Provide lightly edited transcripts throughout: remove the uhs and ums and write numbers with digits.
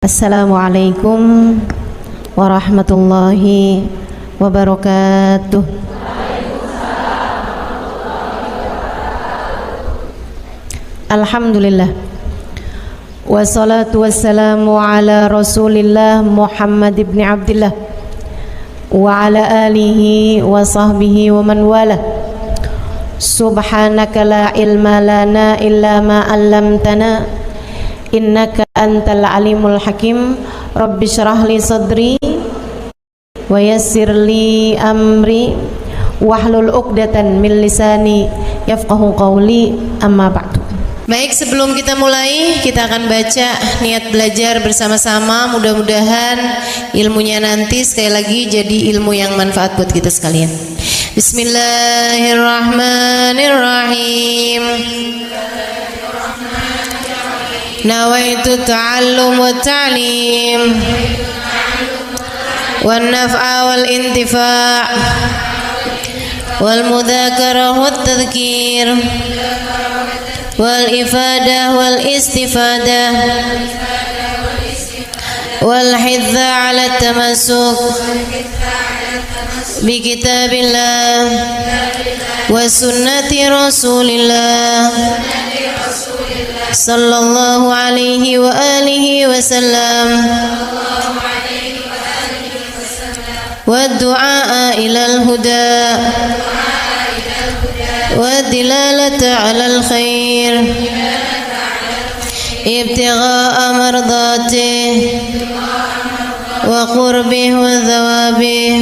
Assalamualaikum warahmatullahi wabarakatuh. Alhamdulillah, wassalatu wassalamu ala rasulillah Muhammad ibn Abdillah wa ala alihi wa sahbihi wa man wala. Subhanaka la ilma lana illa ma 'allamtana innaka antal alimul hakim. Rabbi syrah li sadri wa yassir li amri wahlul 'uqdatan min lisani yafqahu qawli, amma ba'du. Baik, sebelum kita mulai, kita akan baca niat belajar bersama-sama. Mudah-mudahan ilmunya nanti sekali lagi jadi ilmu yang manfaat buat kita sekalian. Bismillahirrahmanirrahim. Nawaitu ta'allum wa ta'lim wan naf'a wal intifa' wal mudzakarah wat tadhkir wal ifadah wal istifadah wal hidza 'ala tamassuk bi kitabillah wa sunnati rasulillah sallallahu alaihi wa alihi wasallam wa du'a ilal huda wa dilalata alal khair ibtigha'a mardatih wa qurbih wa thawabih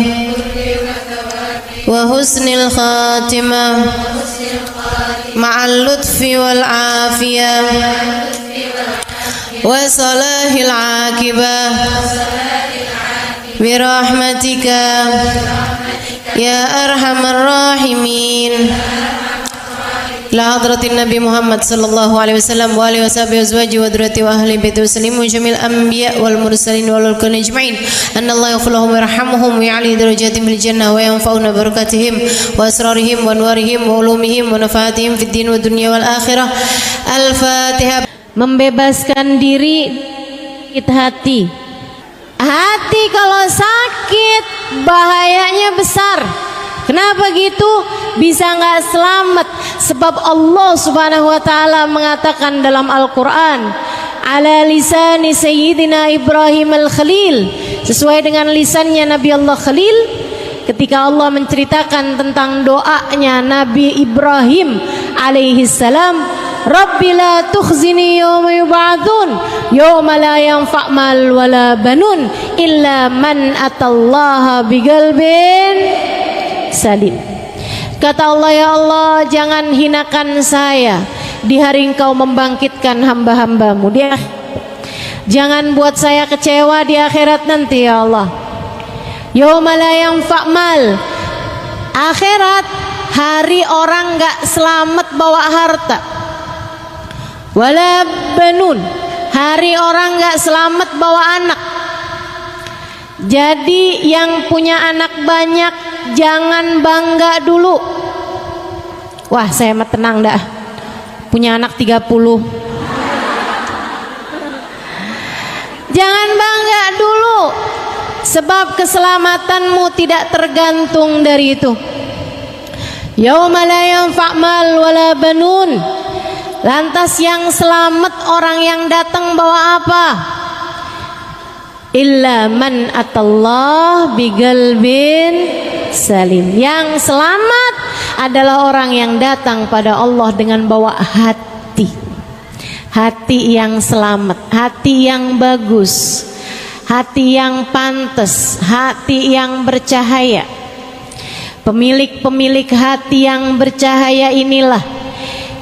wa husnil khatimah ma'al lutfi wal afiyah wa salahil aqibah birahmatika ya arhamar rahimin. La hadratin Nabi Muhammad sallallahu alaihi wasallam wa alihi washabihi azwaji wa dzurriyyati wa ahli baiti waslimu jamil anbiya wal mursalin wal kulli ajma'in anna Allah yaghfir lahum wa yarhamhum wa ya'li darajatihim fil jannah wa yanfa'una barakatihim wa asrarihim wa anwarihim wa ulumihim wa nafaatihim fid din wa dunya wal akhirah. Al-Fatihah. Membebaskan diri hati. Hati kalau sakit bahayanya besar. Kenapa gitu? Bisa nggak selamat? Sebab Allah Subhanahu wa ta'ala mengatakan dalam Al-Quran, ala lisani Sayyidina Ibrahim al-Khalil, sesuai dengan lisannya Nabi Allah Khalil, ketika Allah menceritakan tentang doanya Nabi Ibrahim alaihi salam, Rabbi la tukhzini yawma yub'atsun yawma la yanfa' mal wala banun illa man atallaha biqalbin salim. Kata Allah, ya Allah, jangan hinakan saya di hari Engkau membangkitkan hamba-hambamu. Jangan buat saya kecewa di akhirat nanti, ya Allah. Yauma la yanfa' mal. Akhirat, hari orang gak selamat bawa harta. Wala banun, hari orang gak selamat bawa anak. Jadi yang punya anak banyak jangan bangga dulu. Wah, saya mah tenang dah, punya anak 30. Jangan bangga dulu, sebab keselamatanmu tidak tergantung dari itu. Yauma la yanfa' mal wala banun. Lantas yang selamat orang yang datang bawa apa? Illa man atallah biqalbin salim. Yang selamat adalah orang yang datang pada Allah dengan bawa hati. Hati yang selamat, hati yang bagus, hati yang pantas, hati yang bercahaya. Pemilik-pemilik hati yang bercahaya inilah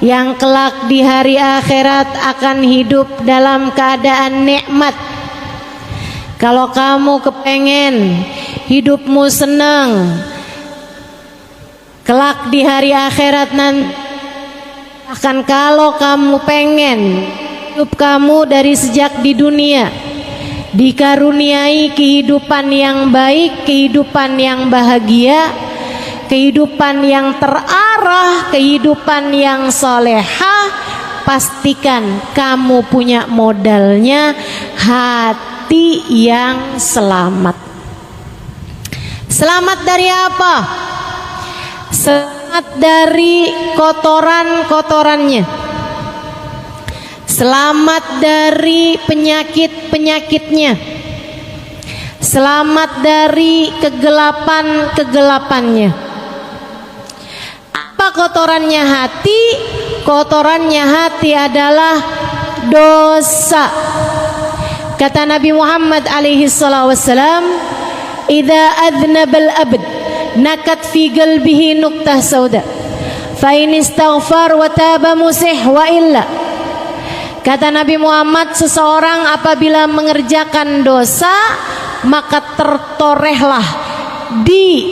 yang kelak di hari akhirat akan hidup dalam keadaan nikmat. Kalau kamu kepengen hidupmu senang, kelak di hari akhirat nanti, akan kalau kamu pengen hidup kamu dari sejak di dunia dikaruniai kehidupan yang baik, kehidupan yang bahagia, kehidupan yang terarah, kehidupan yang solehah, pastikan kamu punya modalnya hati yang selamat. Selamat dari apa? Selamat dari kotoran-kotorannya. Selamat dari penyakit-penyakitnya. Selamat dari kegelapan-kegelapannya. Apa kotorannya hati? Kotorannya hati adalah dosa. Kata Nabi Muhammad alaihi salatu wassalam, "Idza adnabal abd nakat fi qalbihi nuqtah sauda. Fa in istaghfar wa taba musih wa illa." Kata Nabi Muhammad, seseorang apabila mengerjakan dosa, maka tertorehlah di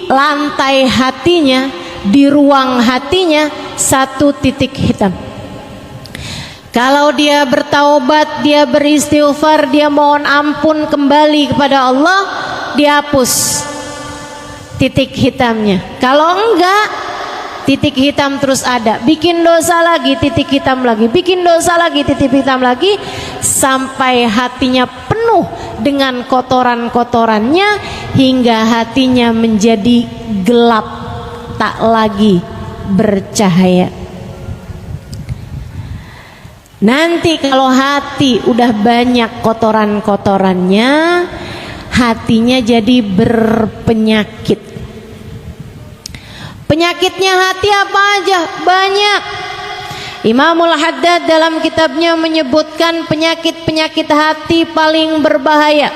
lantai hatinya, di ruang hatinya satu titik hitam. Kalau dia bertaubat, dia beristighfar, dia mohon ampun kembali kepada Allah, dihapus titik hitamnya. Kalau enggak, titik hitam terus ada. Bikin dosa lagi, titik hitam lagi. Bikin dosa lagi, titik hitam lagi, sampai hatinya penuh dengan kotoran-kotorannya, hingga hatinya menjadi gelap, tak lagi bercahaya. Nanti kalau hati udah banyak kotoran-kotorannya, hatinya jadi berpenyakit. Penyakitnya hati apa aja? Banyak. Imamul Haddad dalam kitabnya menyebutkan penyakit-penyakit hati paling berbahaya.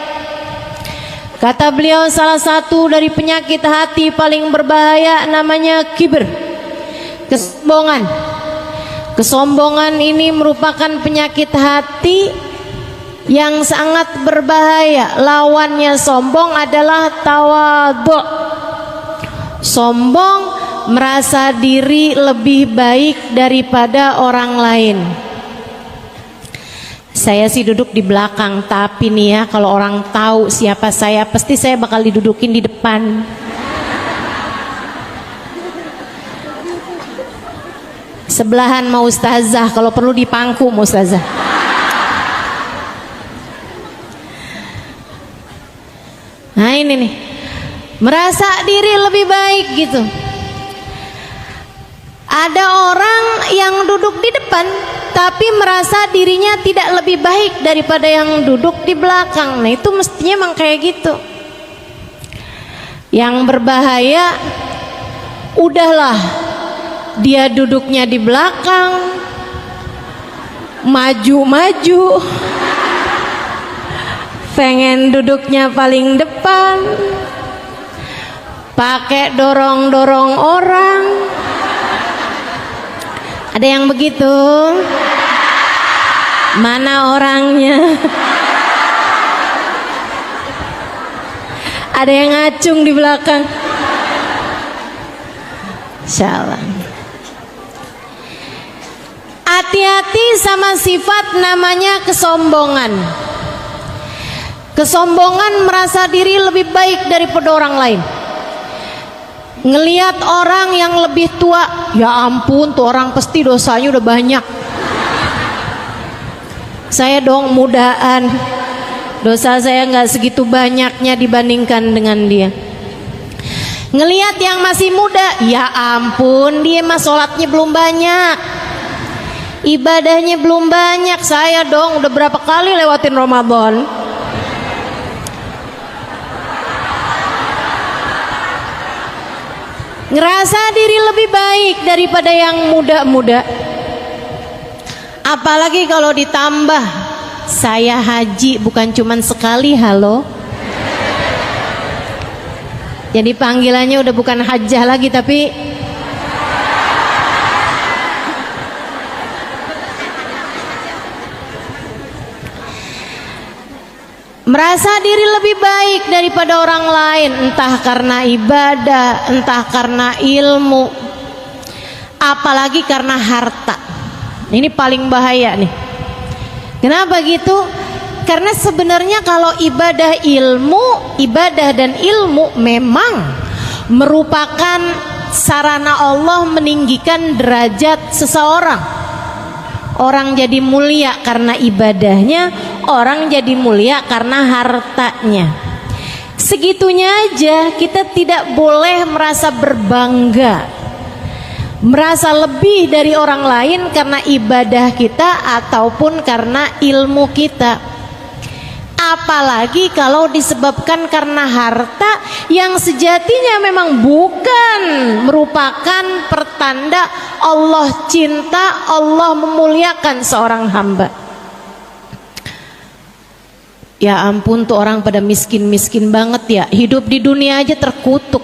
Kata beliau, salah satu dari penyakit hati paling berbahaya namanya kibr, kesombongan. Kesombongan ini merupakan penyakit hati yang sangat berbahaya. Lawannya sombong adalah tawadhu. Sombong merasa diri lebih baik daripada orang lain. Saya sih duduk di belakang, tapi nih ya, kalau orang tahu siapa saya, pasti saya bakal didudukin di depan. Sebelahan mau ustazah, kalau perlu dipangku mau ustazah. Nah ini nih, merasa diri lebih baik gitu. Ada orang yang duduk di depan tapi merasa dirinya tidak lebih baik daripada yang duduk di belakang. Nah itu mestinya emang kayak gitu. Yang berbahaya, udahlah dia duduknya di belakang, maju-maju, pengen duduknya paling depan, pakai dorong-dorong orang. Ada yang begitu? Mana orangnya? Ada yang ngacung di belakang. Insyaallah. Hati-hati sama sifat namanya kesombongan. Kesombongan merasa diri lebih baik daripada orang lain. Ngelihat orang yang lebih tua, ya ampun tuh orang pasti dosanya udah banyak. Saya dong mudaan, dosa saya nggak segitu banyaknya dibandingkan dengan dia. Ngelihat yang masih muda, ya ampun dia mah sholatnya belum banyak, ibadahnya belum banyak. Saya dong udah berapa kali lewatin Ramadan. Ngerasa diri lebih baik daripada yang muda-muda. Apalagi kalau ditambah saya haji bukan cuman sekali, halo. Jadi panggilannya udah bukan hajjah lagi tapi merasa diri lebih baik daripada orang lain, entah karena ibadah, entah karena ilmu, apalagi karena harta. Ini paling bahaya nih. Kenapa gitu? Karena sebenarnya kalau ibadah dan ilmu memang merupakan sarana Allah meninggikan derajat seseorang. Orang jadi mulia karena ibadahnya, orang jadi mulia karena hartanya. Segitunya aja, kita tidak boleh merasa berbangga, merasa lebih dari orang lain karena ibadah kita ataupun karena ilmu kita. Apalagi kalau disebabkan karena harta yang sejatinya memang bukan merupakan pertanda Allah cinta, Allah memuliakan seorang hamba. Ya ampun, tuh orang pada miskin-miskin banget ya, hidup di dunia aja terkutuk.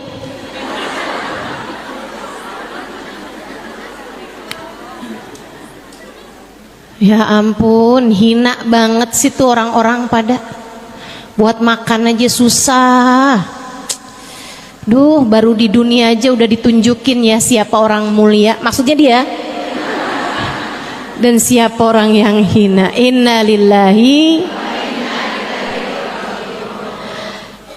Ya ampun, hina banget sih tuh orang-orang pada buat makan aja susah. Duh, baru di dunia aja udah ditunjukin ya siapa orang mulia, maksudnya dia, dan siapa orang yang hina. Innalillahi.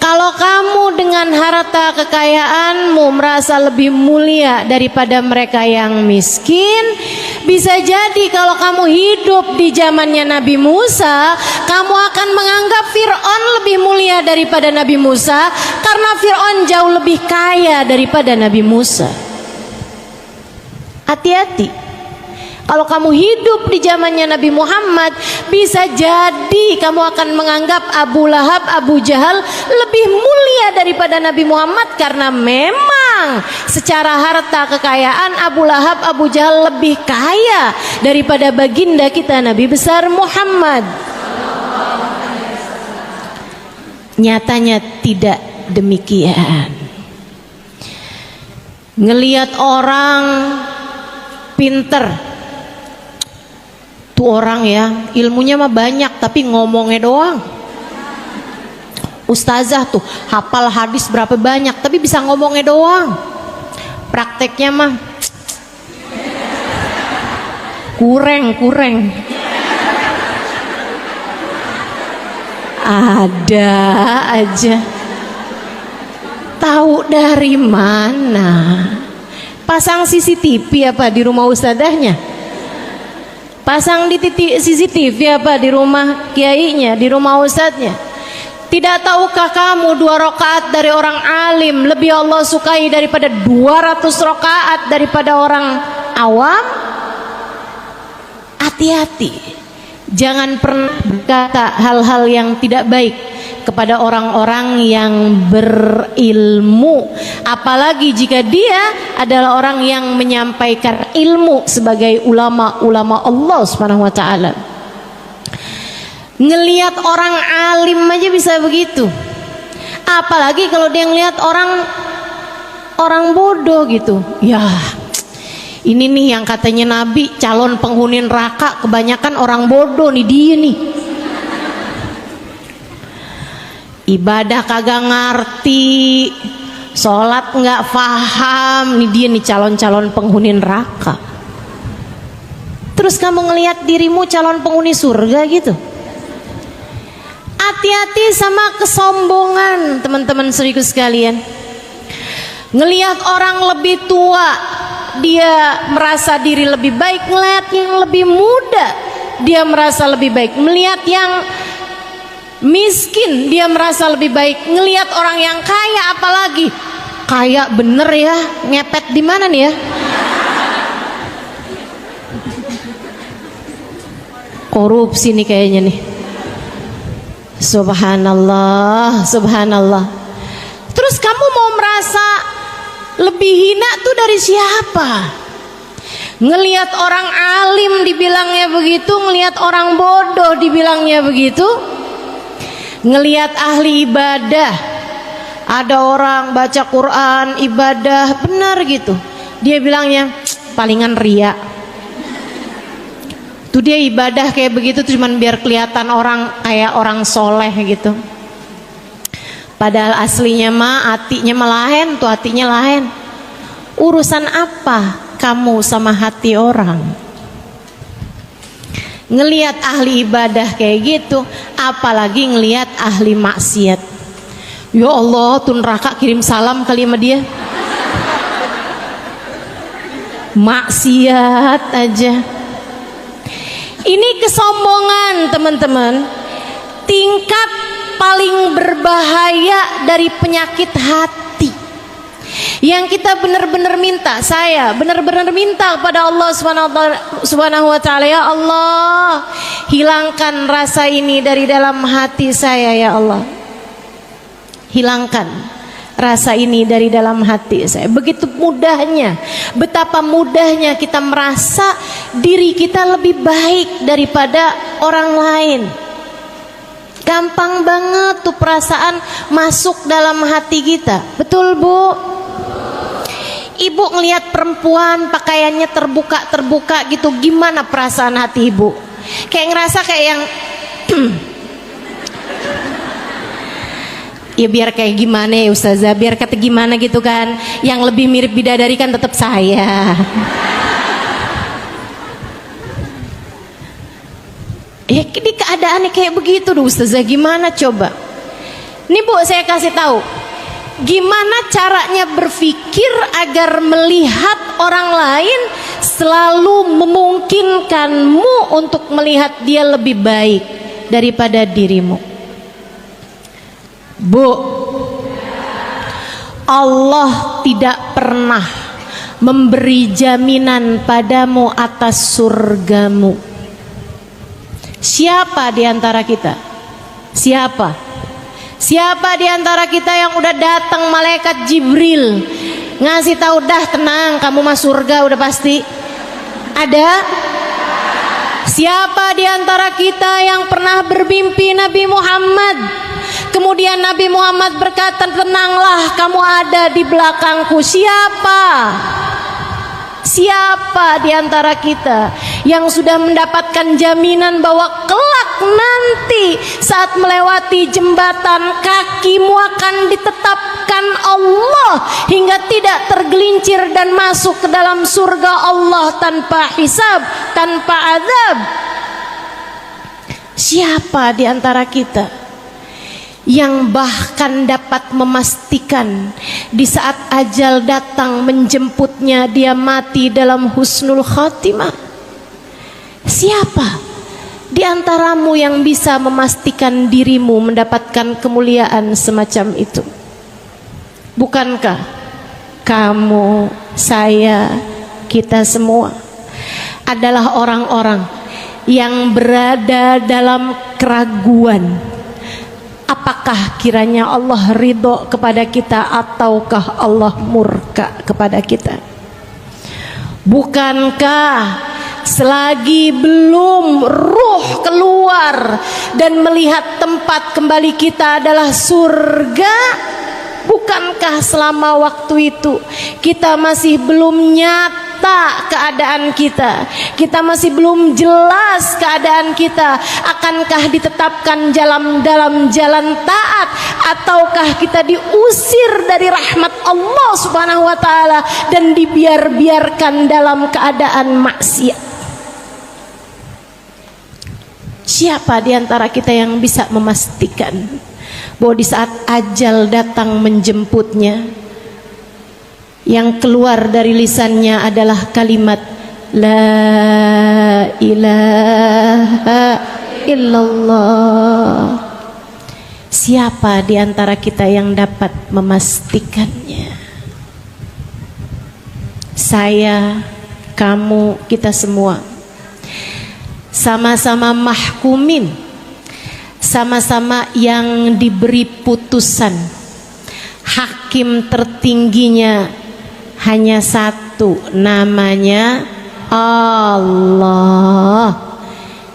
Kalau kamu dengan harta kekayaanmu merasa lebih mulia daripada mereka yang miskin, bisa jadi kalau kamu hidup di zamannya Nabi Musa, kamu akan menganggap Fir'aun lebih mulia daripada Nabi Musa, karena Fir'aun jauh lebih kaya daripada Nabi Musa. Hati-hati. Kalau kamu hidup di zamannya Nabi Muhammad, bisa jadi kamu akan menganggap Abu Lahab, Abu Jahal lebih mulia daripada Nabi Muhammad, karena memang secara harta kekayaan Abu Lahab, Abu Jahal lebih kaya daripada baginda kita Nabi besar Muhammad. Nyatanya tidak demikian. Ngelihat orang pinter, orang ya ilmunya mah banyak tapi ngomongnya doang. Ustazah tuh hafal hadis berapa banyak tapi bisa ngomongnya doang, prakteknya mah kurang. Ada aja, tahu dari mana? Pasang CCTV apa di rumah ustazahnya? Pasang di CCTV apa di rumah kiainya, di rumah ustadznya? Tidak tahukah kamu 2 rakaat dari orang alim lebih Allah sukai daripada 200 rakaat daripada orang awam? Hati-hati, jangan pernah berkata hal-hal yang tidak baik kepada orang-orang yang berilmu, apalagi jika dia adalah orang yang menyampaikan ilmu sebagai ulama-ulama Allah Subhanahu wa taala. Ngelihat orang alim aja bisa begitu, apalagi kalau dia ngelihat orang bodoh gitu. Ya, ini nih yang katanya Nabi calon penghuni neraka, kebanyakan orang bodoh nih, dia nih ibadah kagak ngerti, sholat nggak paham, nih dia nih calon-calon penghuni neraka. Terus kamu ngelihat dirimu calon penghuni surga gitu. Hati-hati sama kesombongan, teman-teman seriku sekalian. Ngelihat orang lebih tua, dia merasa diri lebih baik. Ngelihat yang lebih muda, dia merasa lebih baik. Melihat yang miskin, dia merasa lebih baik. Ngelihat orang yang kaya, apalagi kaya bener ya, ngepet di mana nih ya? Korupsi nih kayaknya nih. Subhanallah, subhanallah. Terus kamu mau merasa lebih hina tuh dari siapa? Ngelihat orang alim dibilangnya begitu, ngelihat orang bodoh dibilangnya begitu. Ngelihat ahli ibadah, ada orang baca Quran, ibadah benar gitu, dia bilangnya palingan ria. Tuh dia ibadah kayak begitu cuman biar kelihatan orang kayak orang soleh gitu. Padahal aslinya mah hatinya lain, tuh hatinya lain. Urusan apa kamu sama hati orang? Ngelihat ahli ibadah kayak gitu, apalagi ngelihat ahli maksiat. Ya Allah, tuh neraka kirim salam kali sama dia. Maksiat aja. Ini kesombongan, teman-teman. Tingkat paling berbahaya dari penyakit hati. Yang kita benar-benar minta, saya benar-benar minta kepada Allah Subhanahu wa taala, ya Allah, hilangkan rasa ini dari dalam hati saya, ya Allah. Hilangkan rasa ini dari dalam hati saya. Begitu mudahnya, betapa mudahnya kita merasa diri kita lebih baik daripada orang lain. Gampang banget tuh perasaan masuk dalam hati kita. Betul, Bu? Ibu ngelihat perempuan pakaiannya terbuka gitu, gimana perasaan hati ibu? Kayak ngerasa kayak yang ya biar kayak gimana ya Ustazah, biar kata gimana gitu kan. Yang lebih mirip bidadari kan tetap saya. Ya ini keadaannya kayak begitu tuh Ustazah, gimana coba? Nih Bu, saya kasih tahu gimana caranya berpikir agar melihat orang lain selalu memungkinkanmu untuk melihat dia lebih baik daripada dirimu. Bu, Allah tidak pernah memberi jaminan padamu atas surgamu. Siapa di antara kita? Siapa di antara kita yang udah datang malaikat Jibril ngasih tahu, dah tenang, kamu masuk surga udah pasti? Ada? Siapa di antara kita yang pernah bermimpi Nabi Muhammad? Kemudian Nabi Muhammad berkata, tenanglah, kamu ada di belakangku. Siapa di antara kita yang sudah mendapatkan jaminan bahwa kelak nanti saat melewati jembatan kakimu akan ditetapkan Allah hingga tidak tergelincir dan masuk ke dalam surga Allah tanpa hisab, tanpa azab? Siapa di antara kita yang bahkan dapat memastikan di saat ajal datang menjemputnya dia mati dalam husnul khatimah? Siapa di antaramu yang bisa memastikan dirimu mendapatkan kemuliaan semacam itu? Bukankah kamu, saya, kita semua adalah orang-orang yang berada dalam keraguan, apakah kiranya Allah ridho kepada kita ataukah Allah murka kepada kita? Bukankah selagi belum ruh keluar dan melihat tempat kembali kita adalah surga, bukankah selama waktu itu kita masih belum nyata keadaan kita masih belum jelas keadaan kita? Akankah ditetapkan dalam jalan taat ataukah kita diusir dari rahmat Allah Subhanahu wa taala dan dibiarkan dalam keadaan maksiat? Siapa di antara kita yang bisa memastikan bahwa di saat ajal datang menjemputnya, yang keluar dari lisannya adalah kalimat La ilaha illallah? Siapa di antara kita yang dapat memastikannya? Saya, kamu, kita semua sama-sama mahkumin, sama-sama yang diberi putusan. Hakim tertingginya hanya satu, namanya Allah,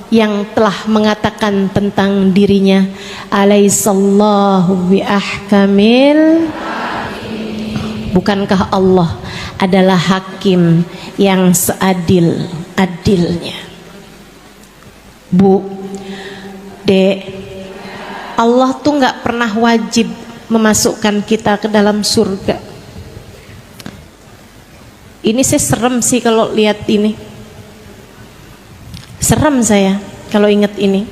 yang telah mengatakan tentang dirinya, alaihissallahu biahkamil. Bukankah Allah adalah hakim yang seadil-adilnya? Bu, Dek, Allah tuh gak pernah wajib memasukkan kita ke dalam surga. Ini saya serem sih kalau lihat ini. Serem saya kalau ingat ini.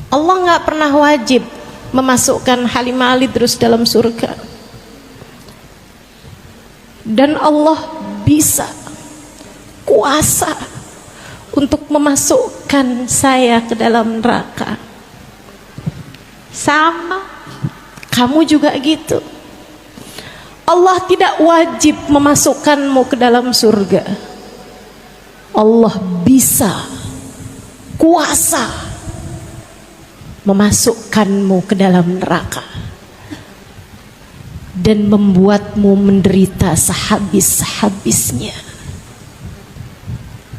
Allah gak pernah wajib memasukkan Halimah Al-Idrus dalam surga. Dan Allah bisa, kuasa untuk memasukkan saya ke dalam neraka. Sama, kamu juga gitu. Allah tidak wajib memasukkanmu ke dalam surga. Allah bisa, kuasa memasukkanmu ke dalam neraka dan membuatmu menderita sehabis-habisnya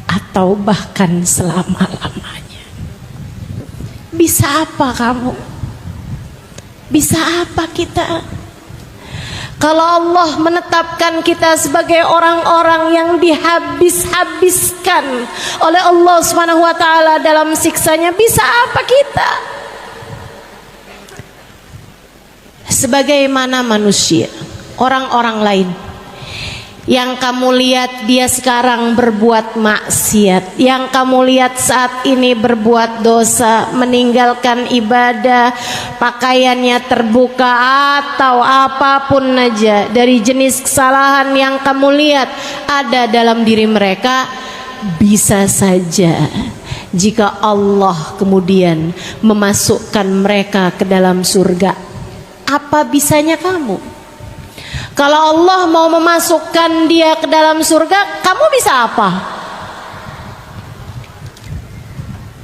atau bahkan selama-lamanya. Bisa apa kamu? Bisa apa kita? Kalau Allah menetapkan kita sebagai orang-orang yang dihabis-habiskan oleh Allah Subhanahu wa taala dalam siksanya, bisa apa kita? Sebagaimana manusia, orang-orang lain yang kamu lihat dia sekarang berbuat maksiat, yang kamu lihat saat ini berbuat dosa, meninggalkan ibadah, pakaiannya terbuka atau apapun aja dari jenis kesalahan yang kamu lihat ada dalam diri mereka, bisa saja jika Allah kemudian memasukkan mereka ke dalam surga. Apa bisanya kamu? Kalau Allah mau memasukkan dia ke dalam surga, kamu bisa apa?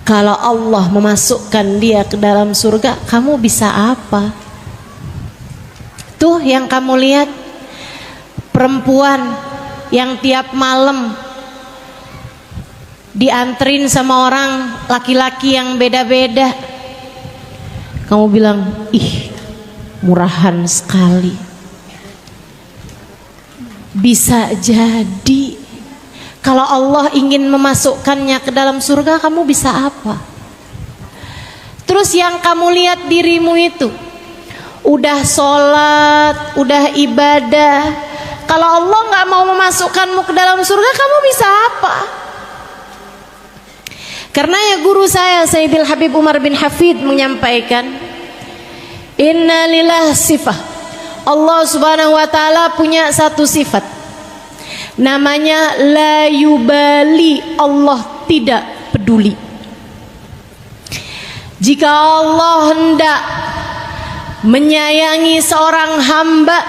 Kalau Allah memasukkan dia ke dalam surga, kamu bisa apa? Tuh yang kamu lihat, perempuan yang tiap malam dianterin sama orang laki-laki yang beda-beda. Kamu bilang, ih, murahan sekali. Bisa jadi kalau Allah ingin memasukkannya ke dalam surga, kamu bisa apa? Terus yang kamu lihat dirimu itu udah sholat, udah ibadah, kalau Allah gak mau memasukkanmu ke dalam surga, kamu bisa apa? Karena ya guru saya Sayyidil Habib Umar bin Hafid menyampaikan, innalillah sifah, Allah Subhanahu wa taala punya satu sifat namanya la yubali, Allah tidak peduli. Jika Allah hendak menyayangi seorang hamba,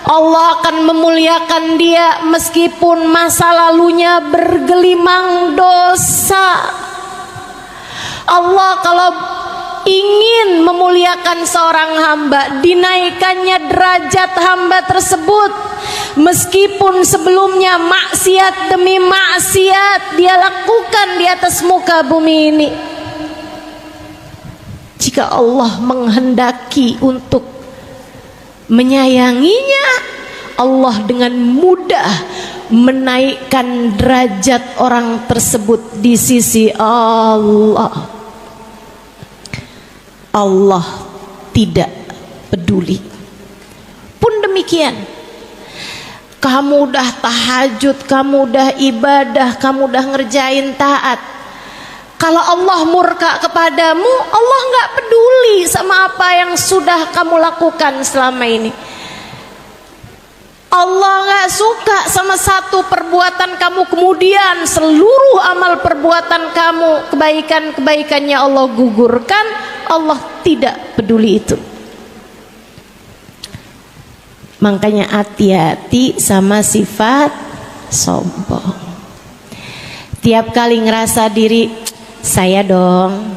Allah akan memuliakan dia meskipun masa lalunya bergelimang dosa. Allah kalau ingin memuliakan seorang hamba, dinaikkannya derajat hamba tersebut meskipun sebelumnya maksiat demi maksiat dia lakukan di atas muka bumi ini. Jika Allah menghendaki untuk menyayanginya, Allah dengan mudah menaikkan derajat orang tersebut di sisi Allah. Allah tidak peduli. Pun demikian, kamu udah tahajud, kamu udah ibadah, kamu udah ngerjain taat, kalau Allah murka kepadamu, Allah gak peduli sama apa yang sudah kamu lakukan selama ini. Allah gak suka sama satu perbuatan kamu, kemudian seluruh amal perbuatan kamu, kebaikan-kebaikannya Allah gugurkan. Allah tidak peduli itu. Makanya hati-hati sama sifat sombong. Tiap kali ngerasa diri, saya dong.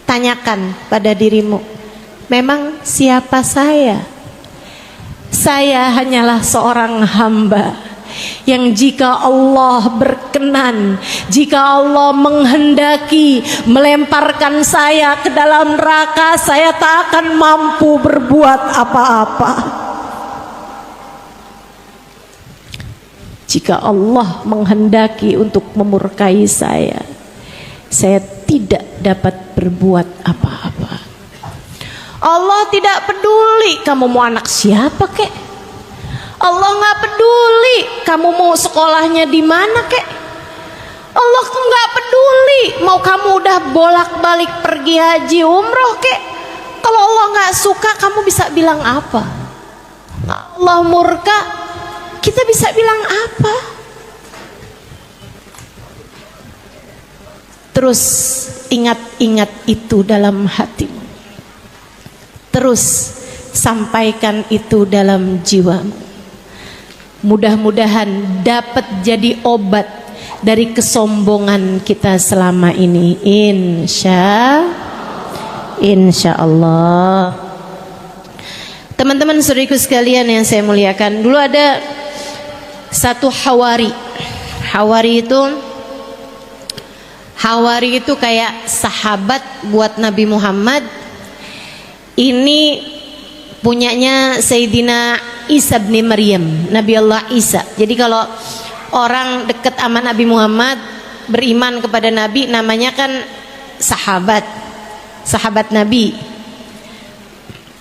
Tanyakan pada dirimu, memang siapa saya? Saya hanyalah seorang hamba yang jika Allah berkenan, jika Allah menghendaki melemparkan saya ke dalam neraka, saya tak akan mampu berbuat apa-apa. Jika Allah menghendaki untuk memurkai saya tidak dapat berbuat apa-apa. Allah tidak peduli kamu mau anak siapa kek. Allah nggak peduli kamu mau sekolahnya di mana kek. Allah nggak peduli mau kamu udah bolak-balik pergi haji umroh kek. Kalau Allah nggak suka, kamu bisa bilang apa? Allah murka, kita bisa bilang apa? Terus ingat-ingat itu dalam hatimu. Terus sampaikan itu dalam jiwamu. Mudah-mudahan dapat jadi obat dari kesombongan kita selama ini. Insya Allah. Teman-teman saudariku sekalian yang saya muliakan, dulu ada satu Hawari. Hawari itu kayak sahabat buat Nabi Muhammad. Ini punyanya Sayyidina Isa bin Maryam, Nabi Allah Isa. Jadi kalau orang dekat sama Nabi Muhammad, beriman kepada Nabi, namanya kan sahabat Nabi.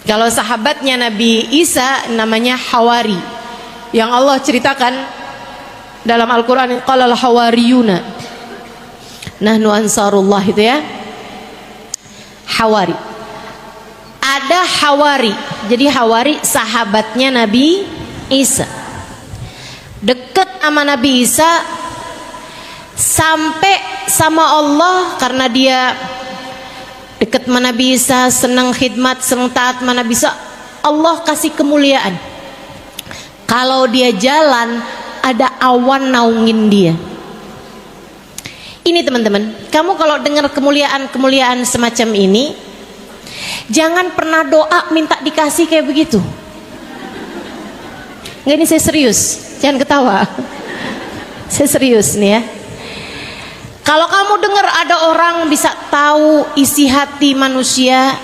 Kalau sahabatnya Nabi Isa namanya Hawari. Yang Allah ceritakan dalam Al-Quran, qalal hawariyuna nahnu ansarullah, itu ya, Hawari. Ada Hawari. Jadi Hawari sahabatnya Nabi Isa, dekat sama Nabi Isa, sampai sama Allah karena dia dekat sama Nabi Isa, senang khidmat, senang taat sama Nabi Isa. Allah kasih kemuliaan. Kalau dia jalan, ada awan naungin dia. Ini teman-teman, kamu kalau dengar kemuliaan semacam ini, jangan pernah doa minta dikasih kayak begitu. Nggak, ini saya serius, jangan ketawa. Saya serius nih ya. Kalau kamu dengar ada orang bisa tahu isi hati manusia,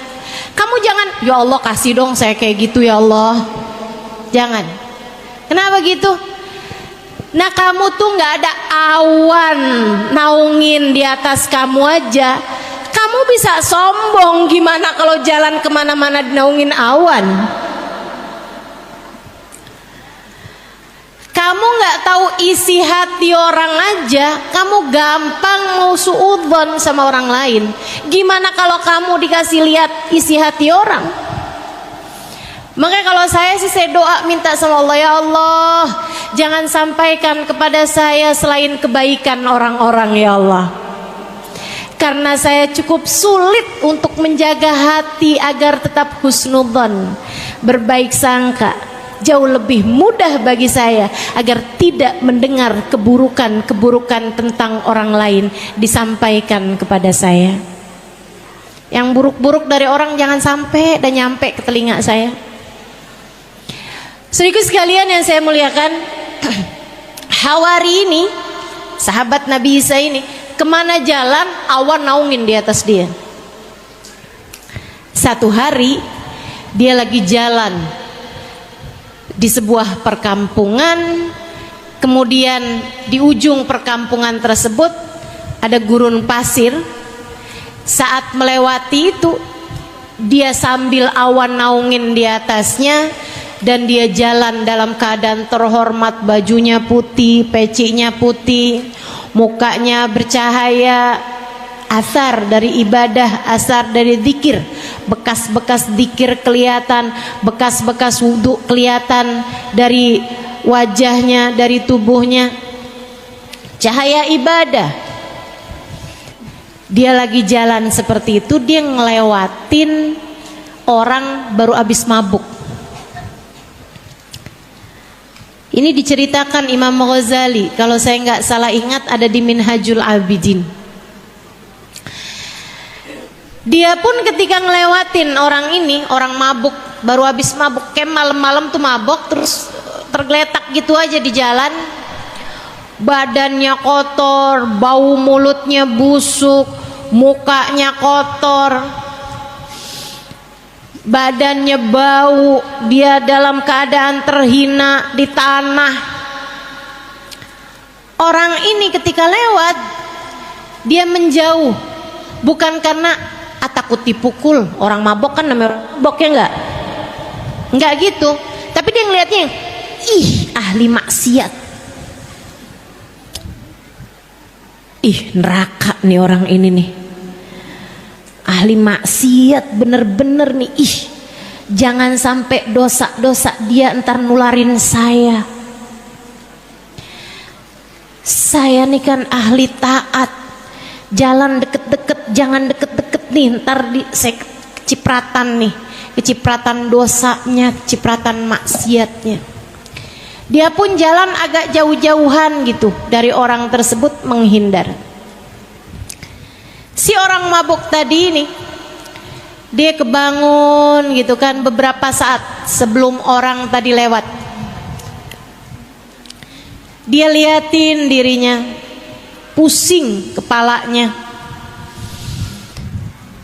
kamu jangan, ya Allah kasih dong saya kayak gitu ya Allah. Jangan. Kenapa gitu? Nah, kamu tuh nggak ada awan naungin di atas kamu aja, kamu bisa sombong. Gimana kalau jalan kemana-mana naungin awan? Kamu nggak tahu isi hati orang aja, kamu gampang mau suudzon sama orang lain. Gimana kalau kamu dikasih lihat isi hati orang? Makanya kalau saya sih, saya doa minta sama Allah, ya Allah, jangan sampaikan kepada saya selain kebaikan orang-orang ya Allah. Karena saya cukup sulit untuk menjaga hati agar tetap husnudzon, berbaik sangka. Jauh lebih mudah bagi saya agar tidak mendengar keburukan-keburukan tentang orang lain disampaikan kepada saya. Yang buruk-buruk dari orang jangan sampai dan nyampe ke telinga saya. Saudaraku sekalian yang saya muliakan, Hawari ini, sahabat Nabi Isa ini, kemana jalan awan naungin di atas dia. Satu hari dia lagi jalan di sebuah perkampungan, kemudian di ujung perkampungan tersebut ada gurun pasir. Saat melewati itu, dia sambil awan naungin di atasnya, dan dia jalan dalam keadaan terhormat, bajunya putih, pecinya putih, mukanya bercahaya, asar dari ibadah, asar dari zikir, bekas-bekas zikir kelihatan, bekas-bekas wudhu kelihatan dari wajahnya, dari tubuhnya, cahaya ibadah. Dia lagi jalan seperti itu, dia ngelewatin orang baru habis mabuk. Ini diceritakan Imam Ghazali, kalau saya nggak salah ingat ada di Minhajul Abidin. Dia pun ketika ngelewatin orang ini, orang mabuk, baru habis mabuk, kayak malam-malam tuh mabuk, terus tergeletak gitu aja di jalan. Badannya kotor, bau mulutnya busuk, mukanya kotor, badannya bau, dia dalam keadaan terhina di tanah. Orang ini ketika lewat, dia menjauh, bukan karena takut dipukul. Orang mabok kan namanya mabok, ya enggak gitu, tapi dia ngelihatnya, ih ahli maksiat, ih neraka nih orang ini nih, ahli maksiat bener-bener nih, ih jangan sampai dosa-dosa dia ntar nularin saya. Saya nih kan ahli taat, jalan deket-deket, jangan deket-deket nih, ntar saya kecipratan nih, kecipratan dosanya, kecipratan maksiatnya. Dia pun jalan agak jauh-jauhan gitu dari orang tersebut, menghindar. Si orang mabuk tadi ini, dia kebangun gitu kan beberapa saat sebelum orang tadi lewat. Dia liatin dirinya, pusing kepalanya,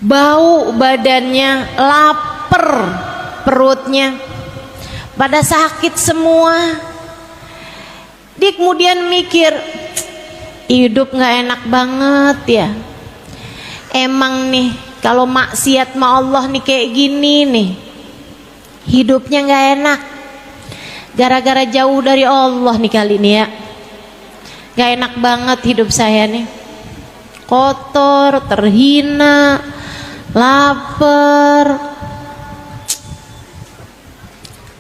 bau badannya, lapar perutnya, pada sakit semua. Dia kemudian mikir, hidup gak enak banget ya. Emang nih kalau maksiat sama Allah nih kayak gini nih, hidupnya gak enak. Gara-gara jauh dari Allah nih kali ini ya, gak enak banget hidup saya nih. Kotor, terhina, lapar.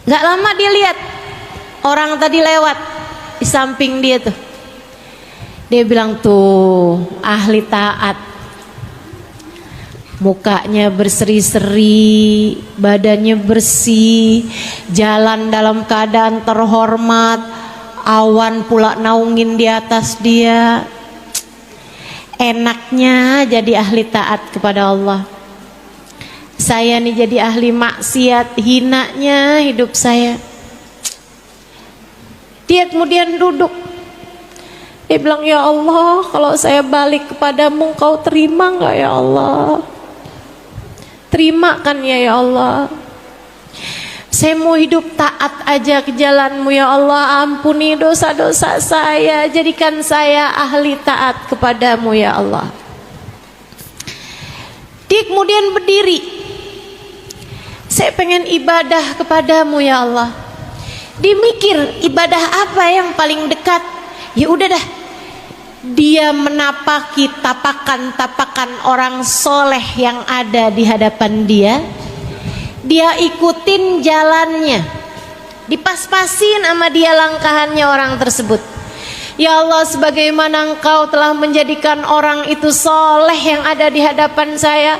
Gak lama dia lihat orang tadi lewat di samping dia tuh. Dia bilang, tuh ahli taat, mukanya berseri-seri, badannya bersih, jalan dalam keadaan terhormat, awan pula naungin di atas dia. Enaknya jadi ahli taat kepada Allah. Saya nih jadi ahli maksiat, hinanya hidup saya. Dia kemudian duduk. Dia bilang, ya Allah, kalau saya balik kepadamu, Engkau terima gak ya Allah? Terima kan ya Allah? Saya mau hidup taat aja ke jalanmu ya Allah. Ampuni dosa-dosa saya, jadikan saya ahli taat kepadamu ya Allah. Dia kemudian berdiri, saya pengen ibadah kepadamu ya Allah. Dia mikir, ibadah apa yang paling dekat? Ya udah dah, dia menapaki tapakan-tapakan orang soleh yang ada di hadapan dia. Dia ikutin jalannya, dipas-pasin sama dia langkahannya orang tersebut. Ya Allah, sebagaimana Engkau telah menjadikan orang itu soleh yang ada di hadapan saya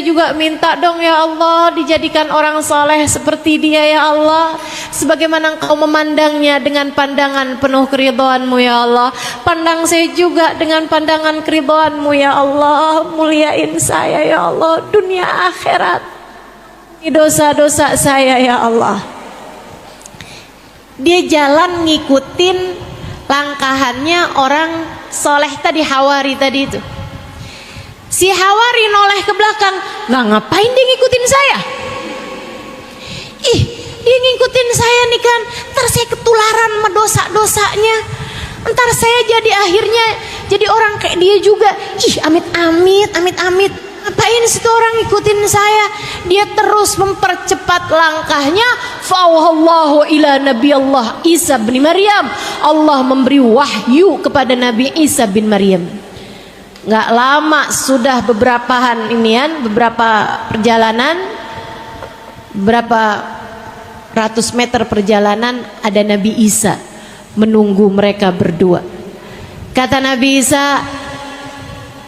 juga minta dong ya Allah, dijadikan orang soleh seperti dia ya Allah. Sebagaimana Engkau memandangnya dengan pandangan penuh keridhaan-Mu ya Allah, pandang saya juga dengan pandangan keridhaan-Mu ya Allah. Muliain saya ya Allah, dunia akhirat, dosa-dosa saya ya Allah. Dia jalan ngikutin langkahannya orang soleh tadi, Hawari tadi itu. Si Hawari noleh ke belakang, lah ngapain dia ngikutin saya? Ih, dia ngikutin saya nih kan, ntar saya ketularan sama dosa-dosanya, ntar saya jadi akhirnya jadi orang kayak dia juga. Ih, amit-amit, amit-amit. Ngapain situ orang ngikutin saya? Dia terus mempercepat langkahnya. Fa'auhallahu ila Nabi Allah Isa bin Maryam. Allah memberi wahyu kepada Nabi Isa bin Maryam. Nggak lama sudah beberapa perjalanan, berapa ratus meter perjalanan, ada Nabi Isa menunggu mereka berdua. Kata Nabi Isa,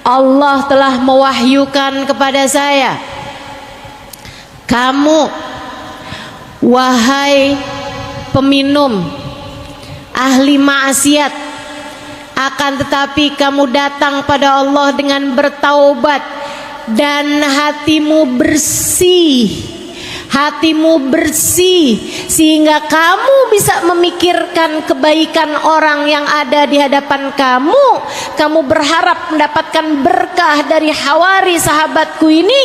Allah telah mewahyukan kepada saya, kamu wahai peminum ahli maksiat, akan tetapi kamu datang pada Allah dengan bertaubat dan hatimu bersih, sehingga kamu bisa memikirkan kebaikan orang yang ada di hadapan kamu. Kamu berharap mendapatkan berkah dari Hawari sahabatku ini.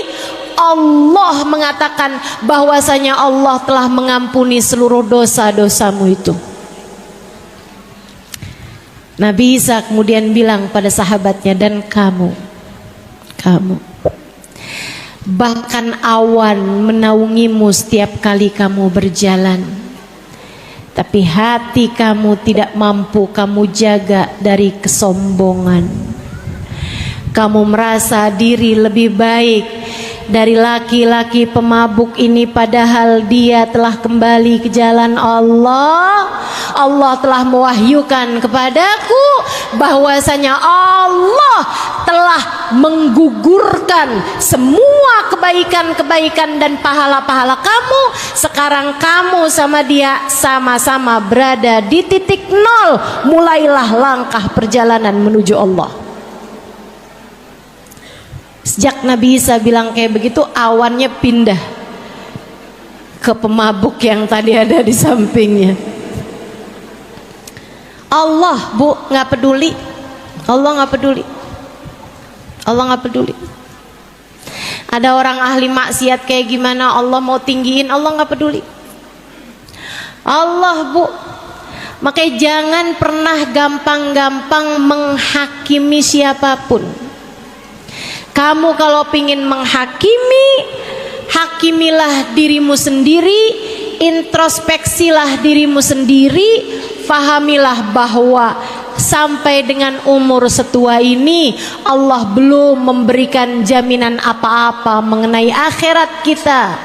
Allah mengatakan bahwasanya Allah telah mengampuni seluruh dosa-dosamu itu. Nabi Isa kemudian bilang pada sahabatnya, dan kamu bahkan awan menaungimu setiap kali kamu berjalan, tapi hati kamu tidak mampu kamu jaga dari kesombongan. Kamu merasa diri lebih baik dari laki-laki pemabuk ini, padahal dia telah kembali ke jalan Allah. Allah telah mewahyukan kepadaku bahwasanya Allah telah menggugurkan semua kebaikan-kebaikan dan pahala-pahala kamu. Sekarang kamu sama dia sama-sama berada di titik nol. Mulailah langkah perjalanan menuju Allah. Sejak Nabi Isa bilang kayak begitu, awannya pindah ke pemabuk yang tadi ada di sampingnya. Allah, Bu, nggak peduli. Allah nggak peduli. Allah nggak peduli. Ada orang ahli maksiat kayak gimana, Allah mau tinggiin, Allah nggak peduli. Allah, Bu. Makanya jangan pernah gampang-gampang menghakimi siapapun. Kamu kalau pingin menghakimi, hakimilah dirimu sendiri, introspeksilah dirimu sendiri, fahamilah bahwa sampai dengan umur setua ini Allah belum memberikan jaminan apa-apa mengenai akhirat kita.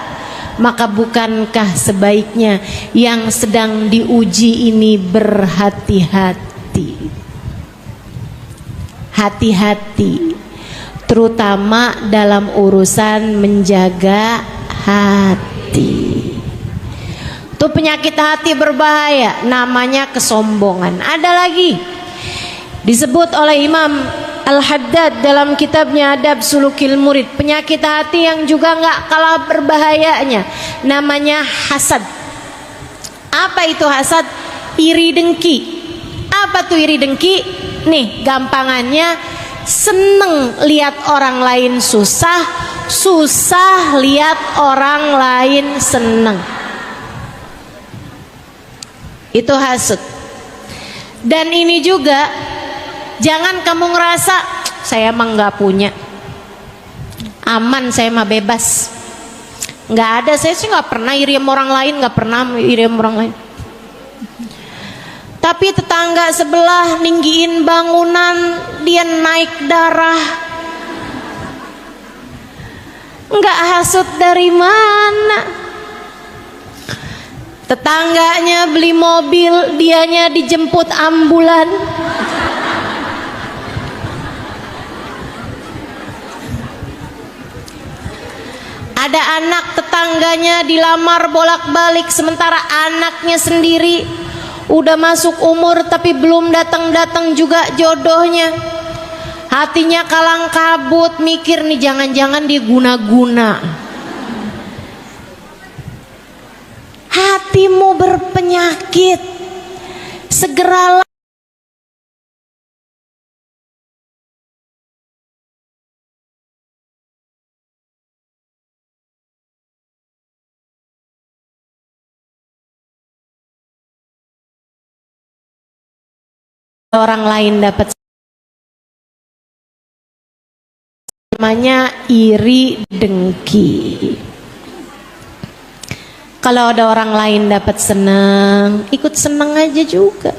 Maka bukankah sebaiknya yang sedang diuji ini berhati-hati? Hati-hati, terutama dalam urusan menjaga hati. Itu penyakit hati berbahaya, namanya kesombongan. Ada lagi disebut oleh Imam Al-Haddad dalam kitabnya Adab Sulukil Murid, penyakit hati yang juga nggak kalah berbahayanya, namanya hasad. Apa itu hasad? Iri dengki. Apa tuh iri dengki? Nih gampangannya, seneng lihat orang lain susah, susah lihat orang lain seneng. Itu hasud. Dan ini juga, jangan kamu ngerasa saya emang nggak punya, aman, saya mah bebas, nggak ada, saya sih nggak pernah iri sama orang lain, nggak pernah iri sama orang lain. Tapi tetangga sebelah ninggiin bangunan, dia naik darah, nggak hasut dari mana? Tetangganya beli mobil, dianya dijemput ambulan. Ada anak tetangganya dilamar bolak-balik, sementara anaknya sendiri udah masuk umur tapi belum datang-datang juga jodohnya. Hatinya kalang kabut, mikir nih jangan-jangan dia guna-guna. Hatimu berpenyakit, segeralah orang lain dapat, namanya iri dengki. Kalau ada orang lain dapat senang, ikut senang aja juga.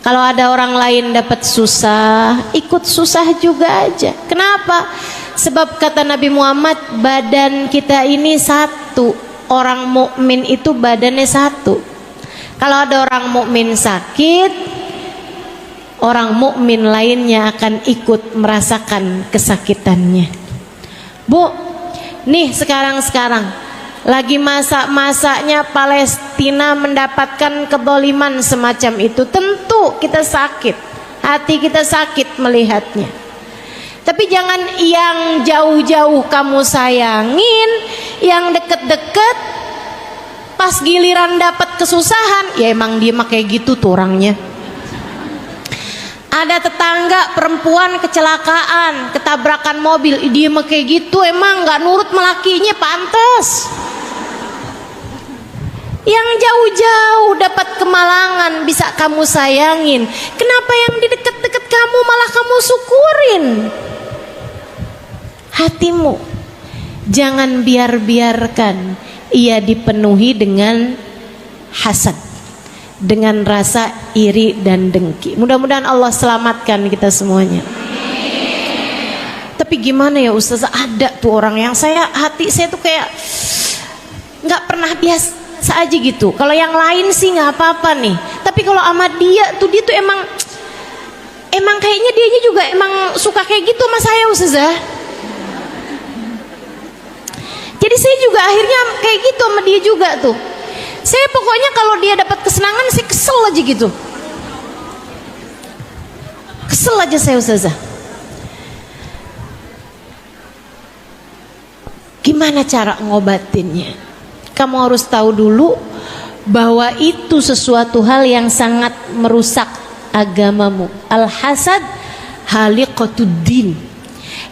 Kalau ada orang lain dapat susah, ikut susah juga aja. Kenapa? Sebab kata Nabi Muhammad, badan kita ini satu. Orang mukmin itu badannya satu. Kalau ada orang mukmin sakit, orang mukmin lainnya akan ikut merasakan kesakitannya. Bu, nih sekarang lagi masa-masanya Palestina mendapatkan kedoliman semacam itu. Tentu kita sakit, hati kita sakit melihatnya. Tapi jangan yang jauh-jauh kamu sayangin, yang deket-deket pas giliran dapat kesusahan, ya emang dia mah kayak gitu tuh orangnya. Ada tetangga perempuan kecelakaan, ketabrakan mobil, dia mah kayak gitu, emang nggak nurut melakinya, pantes. Yang jauh-jauh dapat kemalangan bisa kamu sayangin, kenapa yang di deket-deket kamu malah kamu syukurin? Hatimu jangan biarkan ia dipenuhi dengan hasad, dengan rasa iri dan dengki. Mudah-mudahan Allah selamatkan kita semuanya. Tapi gimana ya Ustazah, ada tuh orang yang hati saya tuh kayak nggak pernah biasa aja gitu. Kalau yang lain sih nggak apa-apa nih, tapi kalau sama dia tuh emang kayaknya dianya juga emang suka kayak gitu sama saya Ustazah. Jadi saya juga akhirnya kayak gitu sama dia juga tuh. Saya pokoknya kalau dia dapat kesenangan saya kesel aja gitu. Kesel aja saya Ustazah. Gimana cara ngobatinnya? Kamu harus tahu dulu bahwa itu sesuatu hal yang sangat merusak agamamu. Al-hasad haliqatuddin.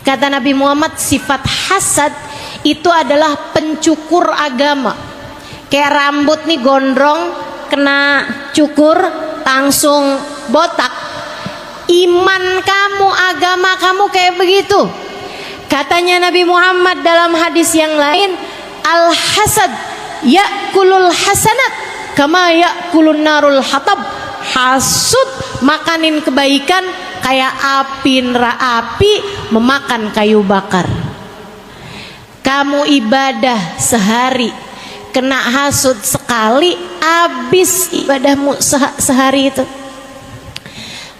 Kata Nabi Muhammad, sifat hasad itu adalah pencukur agama. Kayak rambut nih gondrong, kena cukur langsung botak. Iman kamu, agama kamu kayak begitu. Katanya Nabi Muhammad dalam hadis yang lain, al-hasad ya'kulul hasanat kama ya'kulun narul hatab. Hasud makanin kebaikan kayak api memakan kayu bakar. Kamu ibadah sehari, kena hasud sekali, habis ibadahmu sehari itu.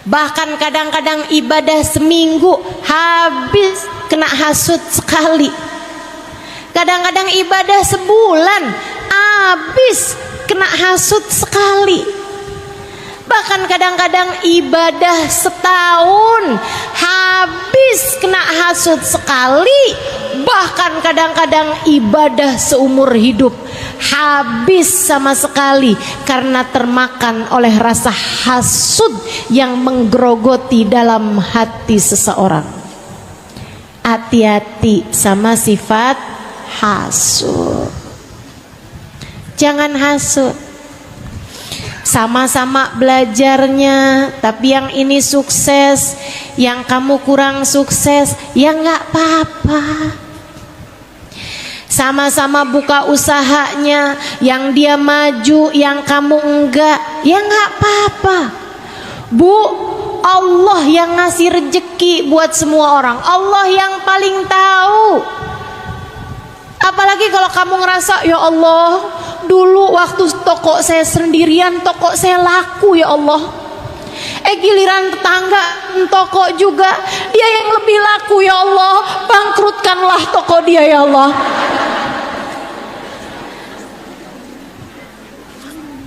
Bahkan kadang-kadang ibadah seminggu, habis kena hasud sekali. Kadang-kadang ibadah sebulan, habis kena hasud sekali. Bahkan kadang-kadang ibadah setahun, habis kena hasud sekali. Bahkan kadang-kadang ibadah seumur hidup, habis sama sekali karena termakan oleh rasa hasud yang menggerogoti dalam hati seseorang. Hati-hati sama sifat hasud. Jangan hasud. Sama-sama belajarnya, tapi yang ini sukses, yang kamu kurang sukses, ya nggak apa-apa. Sama-sama buka usahanya, yang dia maju, yang kamu enggak, ya nggak apa-apa. Bu, Allah yang ngasih rezeki buat semua orang, Allah yang paling tahu. Apalagi kalau kamu ngerasa, ya Allah, dulu waktu toko saya sendirian, toko saya laku ya Allah. Giliran tetangga toko juga, dia yang lebih laku ya Allah. Bangkrutkanlah toko dia ya Allah.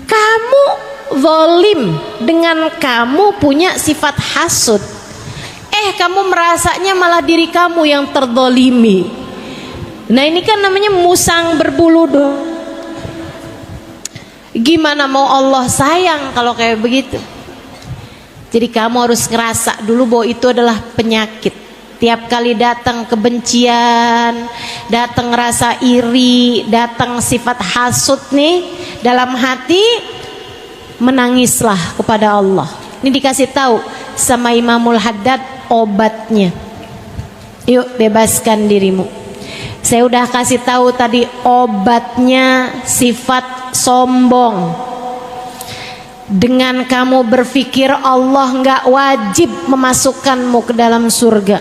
Kamu zalim dengan kamu punya sifat hasud. Kamu merasanya malah diri kamu yang terzalimi. Nah ini kan namanya musang berbulu dong. Gimana mau Allah sayang kalau kayak begitu? Jadi kamu harus ngerasa dulu bahwa itu adalah penyakit. Tiap kali datang kebencian, datang rasa iri, datang sifat hasud nih dalam hati, menangislah kepada Allah. Ini dikasih tahu sama Imamul Haddad obatnya. Yuk bebaskan dirimu. Saya udah kasih tahu tadi obatnya sifat sombong. Dengan kamu berpikir Allah nggak wajib memasukkanmu ke dalam surga,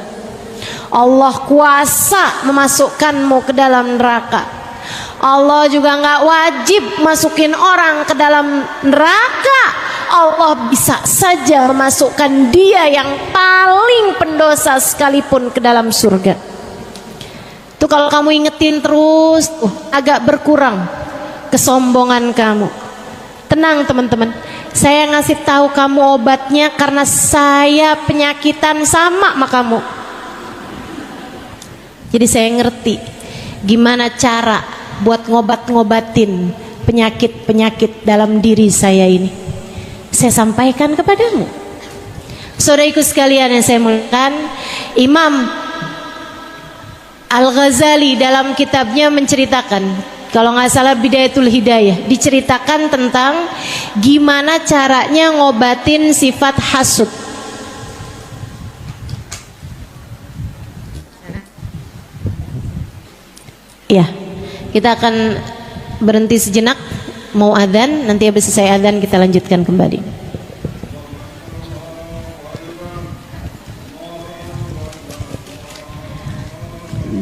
Allah kuasa memasukkanmu ke dalam neraka. Allah juga nggak wajib masukin orang ke dalam neraka. Allah bisa saja memasukkan dia yang paling pendosa sekalipun ke dalam surga. Tuh kalau kamu ingetin terus, agak berkurang kesombongan kamu. Tenang teman-teman, saya ngasih tahu kamu obatnya karena saya penyakitan sama kamu. Jadi saya ngerti gimana cara buat ngobatin penyakit-penyakit dalam diri saya ini. Saya sampaikan kepadamu. Saudaraku sekalian yang saya muliakan, Imam Al-Ghazali dalam kitabnya menceritakan, kalau nggak salah Bidayatul Hidayah, diceritakan tentang gimana caranya ngobatin sifat hasud. Ya, kita akan berhenti sejenak, mau adzan, nanti habis selesai adzan kita lanjutkan kembali.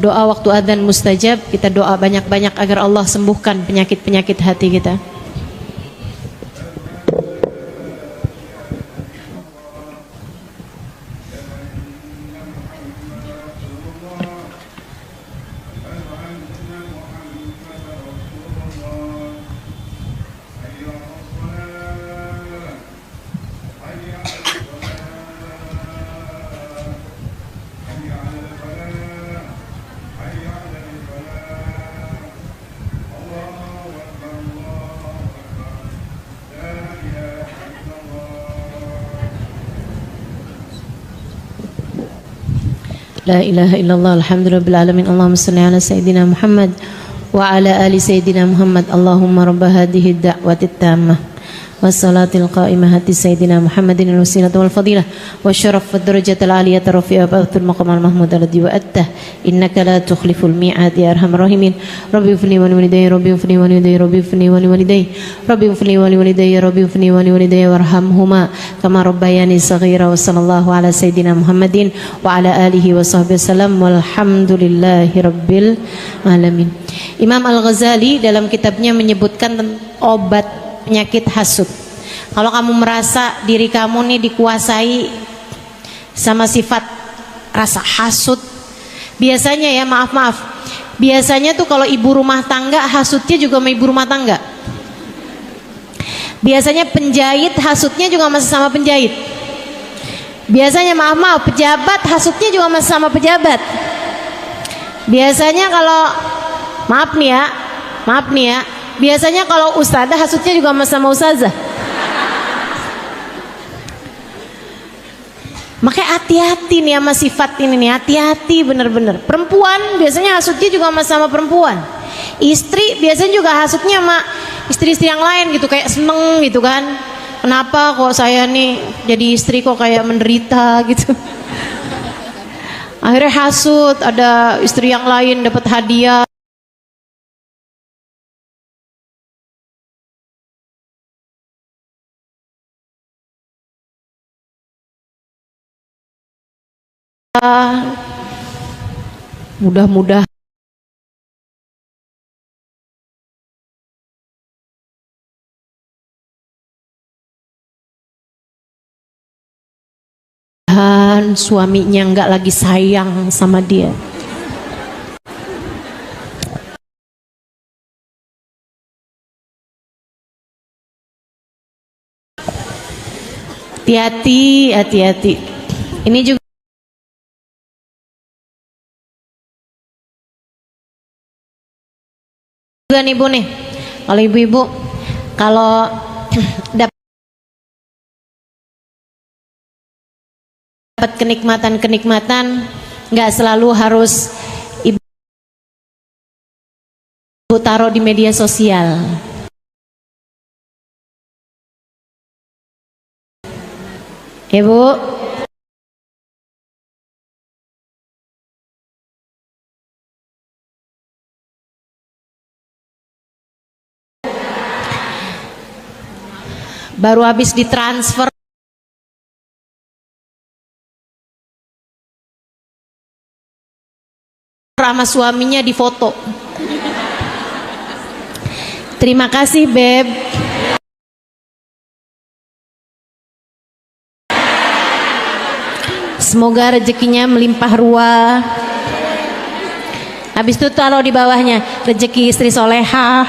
doa waktu adzan mustajab. Kita doa banyak-banyak agar Allah sembuhkan penyakit-penyakit hati kita. La ilaha illallah alhamdulillahil alamin. Allahumma shalli ala sayyidina Muhammad wa ala ali sayyidina Muhammad. Allahumma rabb hadhihi ad-da'wati tammah wassalatil qa'imah hati sayyidina Muhammadin al-wasilah wal fadilah wa syaraf wad darajatil aliyah rafi'a ba'atul maqamal mahmud alladhi wa'attah innaka la tukhliful mi'ad ya arhamar rahimin. Rabbi ufni wa liwalidayya rabbi ufni wa liwalidayya rabbi ufni wa liwalidayya rabbi ufni wa liwalidayya rabbi ufni wa liwalidayya warhamhuma kama rabbayani saghira. Wa sallallahu ala sayyidina Muhammadin wa ala alihi wa sahbihi wasallam walhamdulillahi rabbil alamin. Imam Al-Ghazali dalam kitabnya menyebutkan obat penyakit hasud. Kalau kamu merasa diri kamu nih dikuasai sama sifat rasa hasud, biasanya ya maaf, biasanya tuh kalau ibu rumah tangga hasudnya juga sama ibu rumah tangga. Biasanya penjahit hasudnya juga masih sama penjahit. Biasanya maaf, pejabat hasudnya juga masih sama pejabat. Biasanya kalau maaf nih ya, biasanya kalau ustazah hasudnya juga sama ustazah. Makanya hati-hati nih sama sifat ini nih, hati-hati bener-bener. Perempuan biasanya hasudnya juga sama perempuan. Istri biasanya juga hasudnya sama istri-istri yang lain gitu, kayak seneng gitu kan. Kenapa kok saya nih jadi istri kok kayak menderita gitu. Akhirnya hasud, ada istri yang lain dapat hadiah. Mudah-mudahan suaminya nggak lagi sayang sama dia. Hati-hati. Ini juga nih Bu nih, kalau ibu-ibu kalau dapat kenikmatan nggak selalu harus ibu taruh di media sosial. Ibu baru habis ditransfer sama suaminya di foto. Terima kasih Beb. Semoga rezekinya melimpah ruah. Habis itu taruh di bawahnya rezeki istri solehah.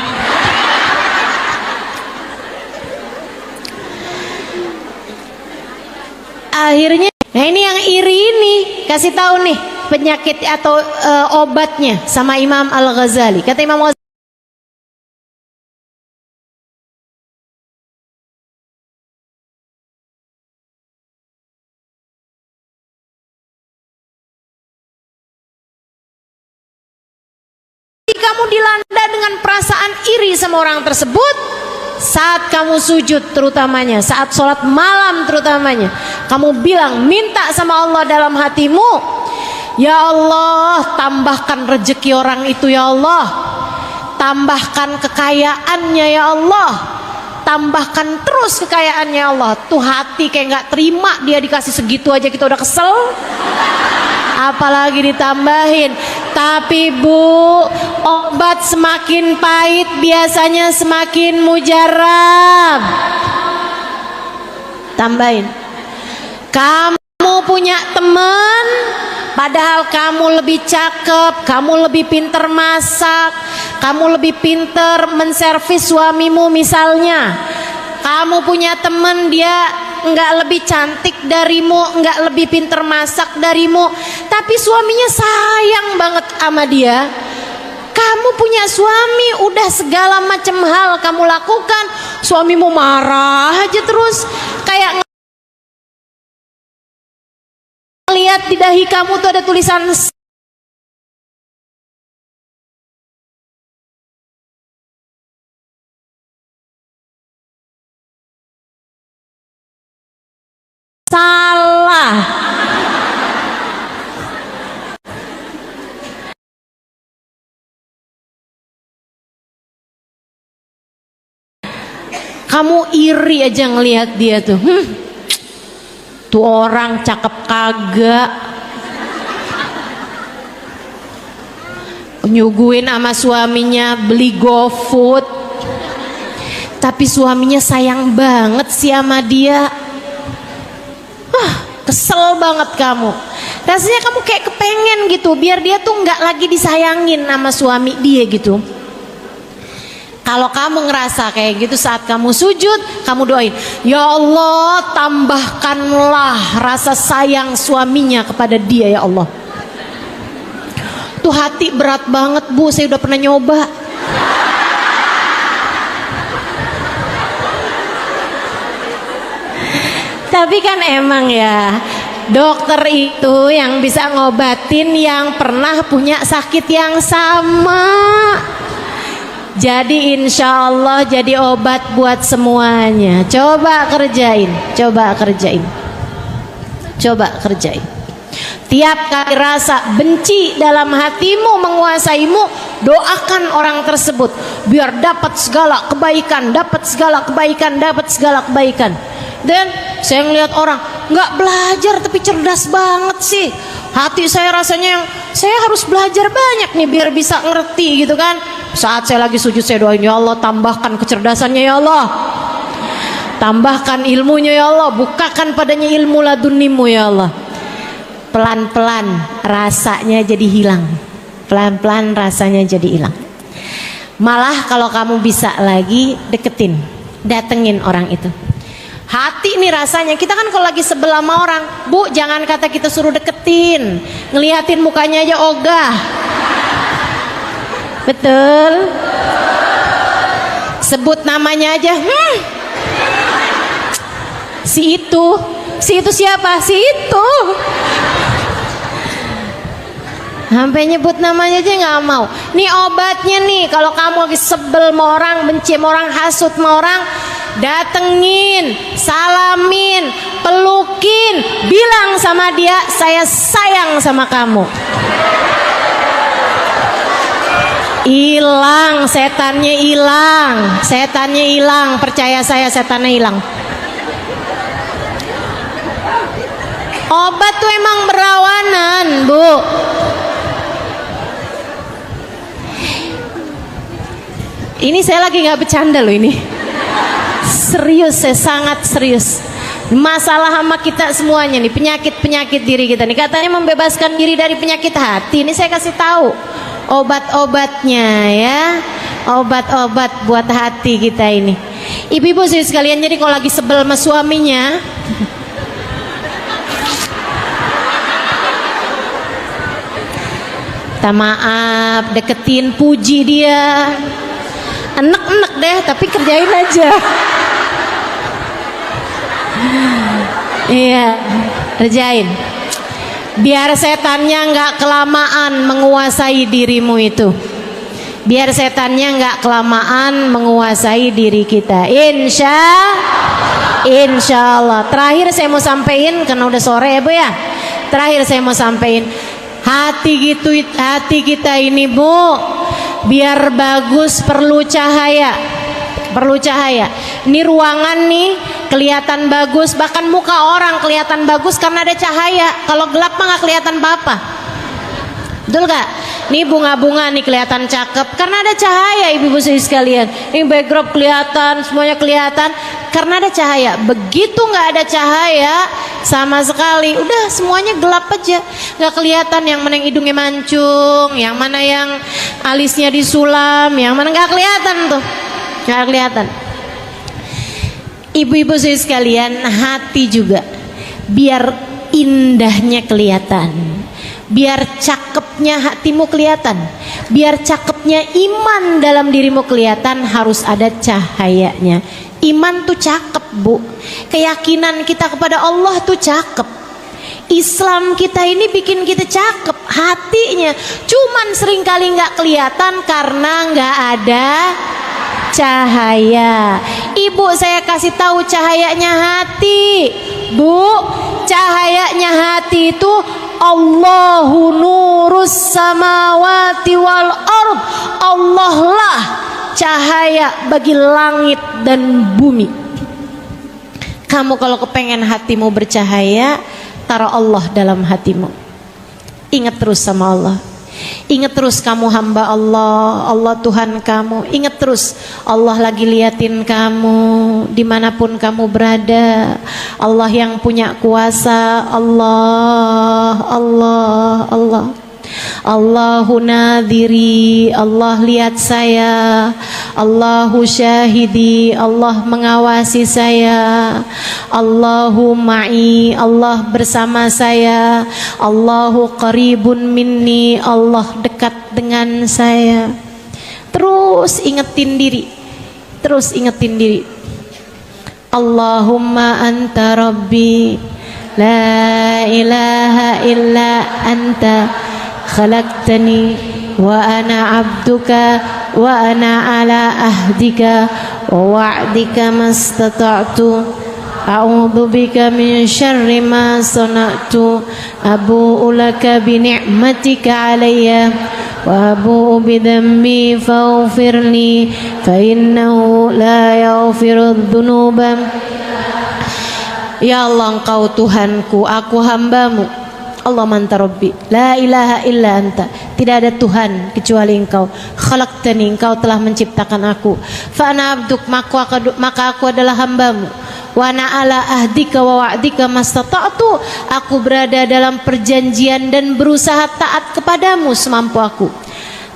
Akhirnya, nah ini yang iri ini, kasih tahu nih penyakit atau obatnya sama Imam Al-Ghazali. Kata Imam Al-Ghazali, kamu dilanda dengan perasaan iri sama orang tersebut saat kamu sujud, terutamanya saat sholat malam, terutamanya kamu bilang, minta sama Allah dalam hatimu, ya Allah, tambahkan rezeki orang itu ya Allah, tambahkan kekayaannya ya Allah, tambahkan terus kekayaannya ya Allah. Tuh hati kayak nggak terima, dia dikasih segitu aja kita udah kesel, apalagi ditambahin. Tapi Bu, obat semakin pahit biasanya semakin mujarab. Tambahin, kamu punya teman, padahal kamu lebih cakep, kamu lebih pinter masak, kamu lebih pinter menservis suamimu misalnya. Kamu punya teman, dia nggak lebih cantik darimu, nggak lebih pinter masak darimu, tapi suaminya sayang banget sama dia. Kamu punya suami, udah segala macam hal kamu lakukan, suamimu marah aja terus, kayak lihat di dahi kamu tuh ada tulisan salah. Kamu iri aja ngelihat dia tuh. Tuh orang cakep kagak, nyuguhin sama suaminya beli GoFood, tapi suaminya sayang banget sih sama dia. Kesel banget kamu. Rasanya kamu kayak kepengen gitu biar dia tuh nggak lagi disayangin sama suami dia gitu. Kalau kamu ngerasa kayak gitu saat kamu sujud, kamu doain, ya Allah, tambahkanlah rasa sayang suaminya kepada dia ya Allah. Tuh hati berat banget Bu, saya udah pernah nyoba. Tapi kan emang ya, dokter itu yang bisa ngobatin yang pernah punya sakit yang sama. Jadi insya Allah jadi obat buat semuanya. Coba kerjain, coba kerjain, coba kerjain. Tiap kali rasa benci dalam hatimu menguasaimu, doakan orang tersebut biar dapat segala kebaikan, dapat segala kebaikan, dapat segala kebaikan. Dan saya ngelihat orang nggak belajar tapi cerdas banget sih. Hati saya rasanya yang saya harus belajar banyak nih biar bisa ngerti gitu kan. Saat saya lagi sujud saya doain, ya Allah tambahkan kecerdasannya ya Allah, tambahkan ilmunya ya Allah, bukakan padanya ilmu ladunimu ya Allah. Pelan-pelan rasanya jadi hilang, pelan-pelan rasanya jadi hilang. Malah kalau kamu bisa lagi deketin, datengin orang itu. Hati nih rasanya, kita kan kalau lagi sebelah sama orang, Bu, jangan kata kita suruh deketin, ngeliatin mukanya aja ogah. Betul? Sebut namanya aja. Si itu siapa? Si itu. Sampai nyebut namanya aja nggak mau. Nih obatnya nih, kalau kamu lagi sebel sama orang, benci sama orang, hasut sama orang, datengin, salamin, pelukin, bilang sama dia, saya sayang sama kamu. Hilang, setannya hilang, setannya hilang, percaya saya, setannya hilang. Obat tuh emang berawanan, Bu. Ini saya lagi nggak bercanda loh ini. Serius, saya sangat serius. Masalah sama kita semuanya nih, penyakit-penyakit diri kita nih. Katanya membebaskan diri dari penyakit hati. Ini saya kasih tahu obat-obatnya ya, obat-obat buat hati kita ini. Ibu-ibu sekalian, jadi kalau lagi sebel sama suaminya, minta maaf, deketin, puji dia, enek-enek deh, tapi kerjain aja. Iya, kerjain. Biar setannya nggak kelamaan menguasai dirimu itu. Biar setannya nggak kelamaan menguasai diri kita. Insya Allah. Terakhir saya mau sampaikan, karena udah sore ya Bu ya. Terakhir saya mau sampaikan, hati kita ini Bu, biar bagus perlu cahaya. Perlu cahaya. Ini ruangan nih kelihatan bagus, bahkan muka orang kelihatan bagus karena ada cahaya. Kalau gelap mah nggak kelihatan apa-apa. Betul gak? Nih bunga-bunga nih kelihatan cakep karena ada cahaya, ibu-ibu sekalian. Ini backdrop kelihatan, semuanya kelihatan karena ada cahaya. Begitu nggak ada cahaya sama sekali, udah semuanya gelap aja, nggak kelihatan yang mana yang hidungnya mancung, yang mana yang alisnya disulam, yang mana nggak kelihatan tuh, nggak kelihatan. Ibu-ibu sekalian, hati juga biar indahnya kelihatan, biar cakepnya hatimu kelihatan, biar cakepnya iman dalam dirimu kelihatan, harus ada cahayanya. Iman tuh cakep, Bu. Keyakinan kita kepada Allah tuh cakep. Islam kita ini bikin kita cakep hatinya. Cuman seringkali nggak kelihatan karena nggak ada cahaya. Ibu, saya kasih tahu cahayanya hati, Bu. Cahayanya hati itu Allahu nurus samawati wal ard. Allah lah cahaya bagi langit dan bumi. Kamu kalau kepengen hatimu bercahaya, taruh Allah dalam hatimu. Ingat terus sama Allah. Ingat terus kamu hamba Allah, Allah Tuhan kamu. Ingat terus Allah lagi liatin kamu dimanapun kamu berada. Allah yang punya kuasa. Allah, Allah, Allah. Allahu nadhiri, Allah lihat saya. Allahu syahidi, Allah mengawasi saya. Allahu ma'i, Allah bersama saya. Allahu qaribun minni, Allah dekat dengan saya. Terus ingetin diri, terus ingetin diri. Allahumma anta rabbi, la ilaha illa anta khalaqtani wa ana abduka wa ana ala ahdika wa wa'dika mastata'tu a'udzu bika min syarri ma sana'tu abu'u laka bi ni'matika 'alayya wa abu'u bi dhanbi faghfirli fa innahu la yaghfiru dzunuba. Ya Allah, Engkau Tuhanku, aku hambamu. Allah anta rabbi, la ilaha illa anta, tidak ada Tuhan kecuali Engkau. Khalaqtani, Engkau telah menciptakan aku. Fa ana abduk, maka aku adalah hambamu. Wa ana ala ahdika wa wa'dika mastata'tu, aku berada dalam perjanjian dan berusaha taat kepadamu semampu aku.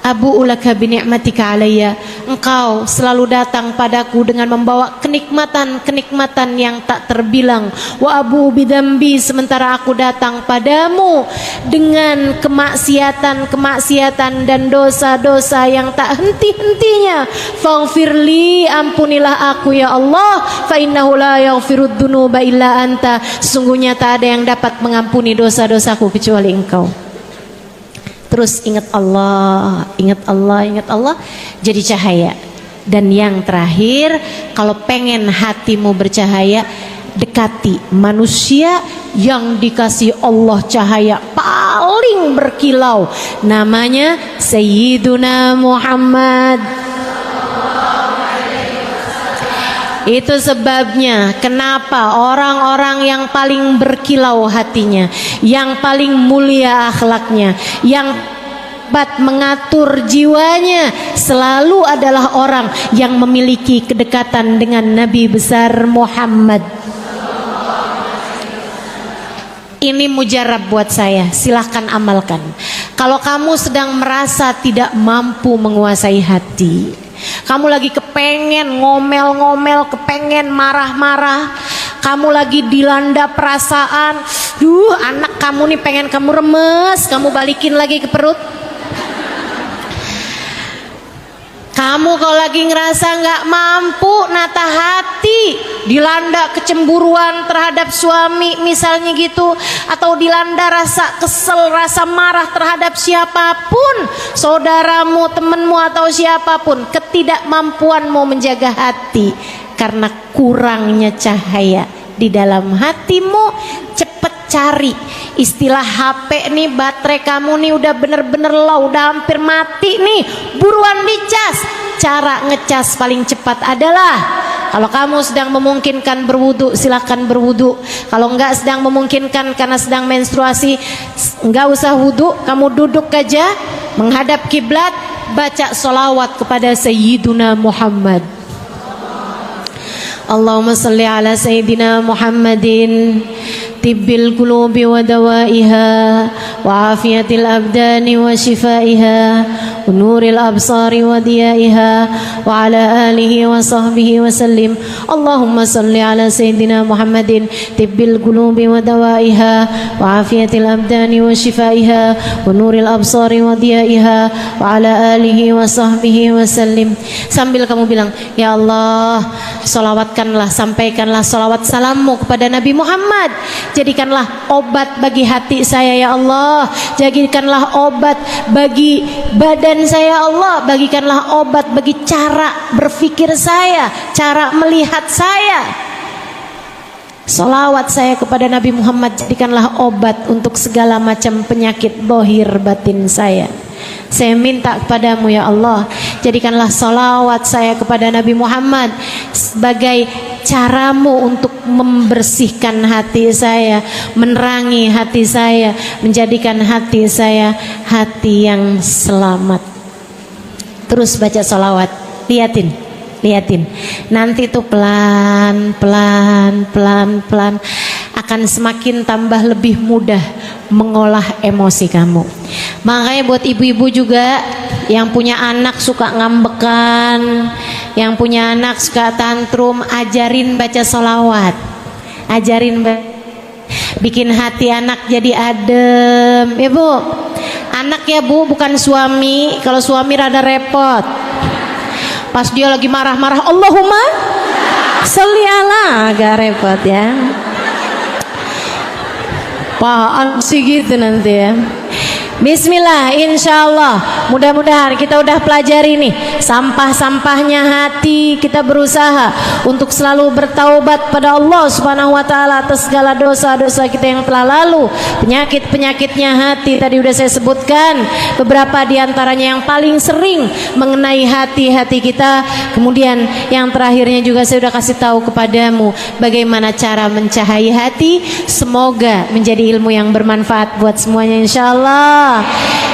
Abu'u laka bi ni'matika 'alayya, Engkau selalu datang padaku dengan membawa kenikmatan-kenikmatan yang tak terbilang. Wa abu'u bidambi, sementara aku datang padamu dengan kemaksiatan dan dosa-dosa yang tak henti-hentinya. Faghfirli, ampunilah aku ya Allah. Fa innahu la yaghfirud dzunuba illa anta, sesungguhnya tak ada yang dapat mengampuni dosa-dosaku kecuali Engkau. Terus ingat Allah, ingat Allah, ingat Allah, jadi cahaya. Dan yang terakhir, kalau pengen hatimu bercahaya, dekati manusia yang dikasih Allah cahaya paling berkilau, namanya Sayyiduna Muhammad. Itu sebabnya kenapa orang-orang yang paling berkilau hatinya, yang paling mulia akhlaknya, yang dapat mengatur jiwanya, selalu adalah orang yang memiliki kedekatan dengan Nabi besar Muhammad. Ini mujarab buat saya, silahkan amalkan. Kalau kamu sedang merasa tidak mampu menguasai hati, kamu lagi kepengen ngomel-ngomel, kepengen marah-marah, kamu lagi dilanda perasaan, anak kamu nih pengen kamu remes, kamu balikin lagi ke perut. Kamu kalau lagi ngerasa nggak mampu nata hati, dilanda kecemburuan terhadap suami misalnya gitu, atau dilanda rasa kesel, rasa marah terhadap siapapun, saudaramu, temanmu atau siapapun, ketidakmampuanmu menjaga hati karena kurangnya cahaya di dalam hatimu, cepet cari. Istilah HP nih, baterai kamu nih udah bener-bener low, udah hampir mati nih, buruan dicas. Cara ngecas paling cepat adalah Kalau kamu sedang memungkinkan berwudu, silakan berwudu. Kalau enggak sedang memungkinkan karena sedang menstruasi, enggak usah wudu, kamu duduk aja menghadap kiblat, baca sholawat kepada Sayyiduna Muhammad. Allahumma salli ala Sayyidina Muhammadin tibbil qulubi wa dawaiha wa afiyatil abdani wa shifaiha wa nuril absari wa diyaiha wa ala alihi wa sahbihi wa sallim. Allahumma salli ala Sayyidina Muhammadin tibbil qulubi wa dawaiha wa afiyatil abdani wa shifaiha wa nuril absari wa diyaiha wa ala alihi wa sahbihi wa sallim. Sambil kamu bilang, ya Allah, salawatkanlah, sampaikanlah salawat salammu kepada Nabi Muhammad. Jadikanlah obat bagi hati saya ya Allah, jadikanlah obat bagi badan saya ya Allah, bagikanlah obat bagi cara berpikir saya, cara melihat saya. Salawat saya kepada Nabi Muhammad jadikanlah obat untuk segala macam penyakit bohir batin saya. Saya minta kepadamu ya Allah, jadikanlah salawat saya kepada Nabi Muhammad sebagai caramu untuk membersihkan hati saya, menerangi hati saya, menjadikan hati saya hati yang selamat. Terus baca salawat, liatin, nanti tuh pelan akan semakin tambah lebih mudah mengolah emosi kamu. Makanya buat ibu-ibu juga yang punya anak suka ngambekan, yang punya anak suka tantrum, ajarin baca sholawat, bikin hati anak jadi adem ya Bu. Anak ya Bu, bukan suami. Kalau suami rada repot, pas dia lagi marah-marah Allahumma sholli ala, agak repot ya. Apaan sih gitu nanti ya. Bismillah, insya Allah mudah-mudahan kita udah pelajari nih sampah-sampahnya hati. Kita berusaha untuk selalu bertaubat pada Allah Subhanahu wa taala atas segala dosa-dosa kita yang telah lalu. Penyakit-penyakitnya hati tadi udah saya sebutkan beberapa diantaranya yang paling sering mengenai hati-hati kita. Kemudian yang terakhirnya juga saya udah kasih tahu kepadamu bagaimana cara mencahai hati. Semoga menjadi ilmu yang bermanfaat buat semuanya insyaallah,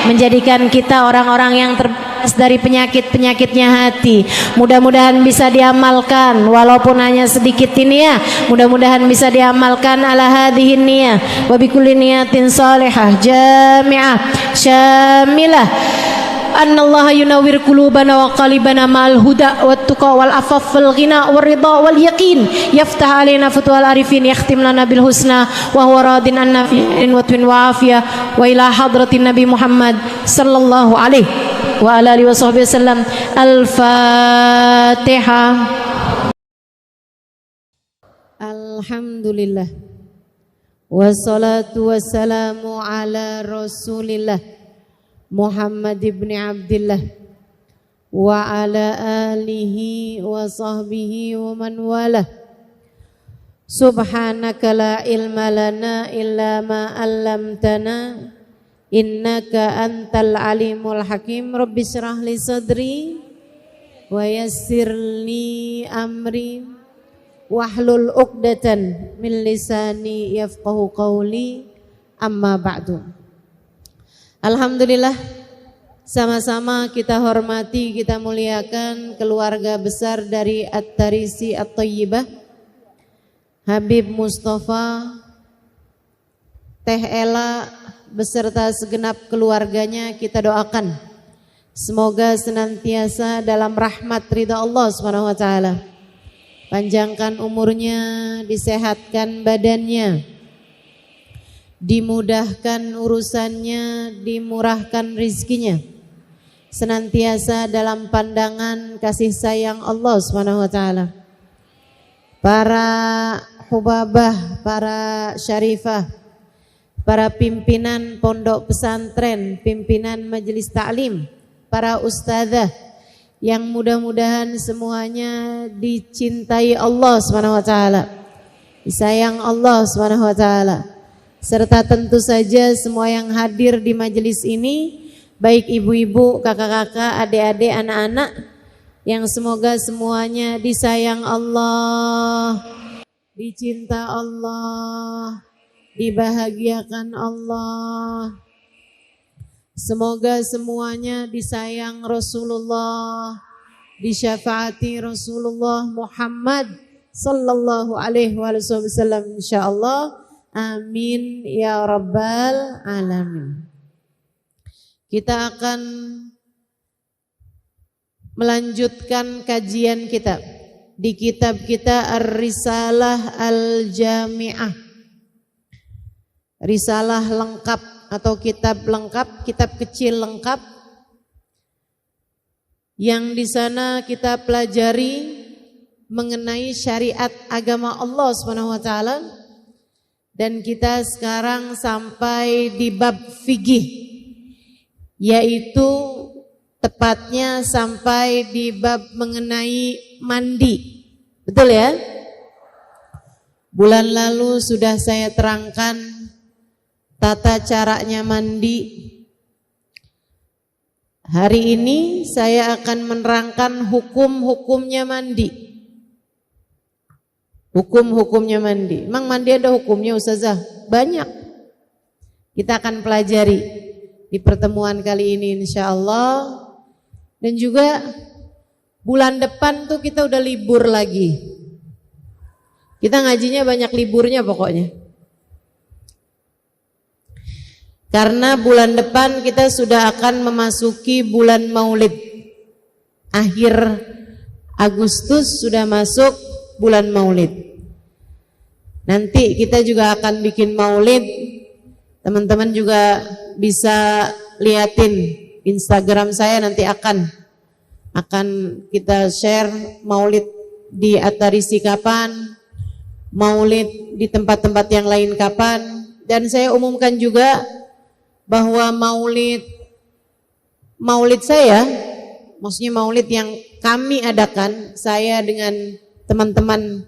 menjadikan kita orang-orang yang terbebas dari penyakit-penyakitnya hati. Mudah-mudahan bisa diamalkan walaupun hanya sedikit ini ya. Mudah-mudahan bisa diamalkan ala hadhihi niyah wa bikulli niyatin salihah jami'ah syamilah. Annallaha yunawwir qulubana wa qalibana ma'al huda wat tuqa wal afaf wal ghina wal ridha wal yaqin yaftah alaina futuhal arifin yakhtim lana bil husna wa huwa radin anna fi inwatin wa afiyah wa ila hadratin Nabi Muhammad sallallahu alaihi wa ala alihi washabbihi wasallam. Al-Fatihah. Alhamdulillah wassalatu wassalamu ala Rasulillah Muhammad ibn Abdillah wa ala alihi wa sahbihi wa man walah. Subhanaka la ilma lana illa ma 'allamtana innaka antal alimul hakim. Rabbi shrah li sadri wa yassir li amri wahlul 'uqdatan min lisani yafqahu qawli. Amma ba'du. Alhamdulillah, sama-sama kita hormati, kita muliakan keluarga besar dari At-Tarisi At-Thayyibah, Habib Mustafa, Teh Ela beserta segenap keluarganya. Kita doakan semoga senantiasa dalam rahmat ridha Allah Subhanahu wa taala. Panjangkan umurnya, disehatkan badannya, dimudahkan urusannya, dimurahkan rizkinya, senantiasa dalam pandangan kasih sayang Allah Subhanahu wa taala. Para hubabah, para syarifah, para pimpinan pondok pesantren, pimpinan majelis ta'lim, para ustadzah yang mudah-mudahan semuanya dicintai Allah Subhanahu wa taala, disayang Allah Subhanahu wa taala. Serta tentu saja semua yang hadir di majelis ini, baik ibu-ibu, kakak-kakak, adik-adik, anak-anak yang semoga semuanya disayang Allah, dicinta Allah, dibahagiakan Allah. Semoga semuanya disayang Rasulullah, disyafaati Rasulullah Muhammad sallallahu alaihi wasallam insyaallah. Amin ya rabbal alamin. Kita akan melanjutkan kajian kita di kitab kita Ar-Risalah Al-Jami'ah. Risalah lengkap atau kitab lengkap, kitab kecil lengkap yang di sana kita pelajari mengenai syariat agama Allah Subhanahu wa taala, dan kita sekarang sampai di bab fikih, yaitu tepatnya sampai di bab mengenai mandi. Betul ya? Bulan lalu sudah saya terangkan tata caranya mandi. Hari ini saya akan menerangkan hukum-hukumnya mandi. Hukum-hukumnya mandi. Emang mandi ada hukumnya Ustazah? Banyak. Kita akan pelajari di pertemuan kali ini insyaallah. Dan juga bulan depan tuh kita udah libur lagi. Kita ngajinya banyak liburnya pokoknya. Karena bulan depan kita sudah akan memasuki bulan Maulid. Akhir Agustus sudah masuk bulan Maulid. Nanti kita juga akan bikin Maulid. Teman-teman juga bisa liatin Instagram saya, nanti akan kita share Maulid di At-Tarisi kapan, Maulid di tempat-tempat yang lain kapan. Dan saya umumkan juga bahwa Maulid saya, maksudnya Maulid yang kami adakan, saya dengan teman-teman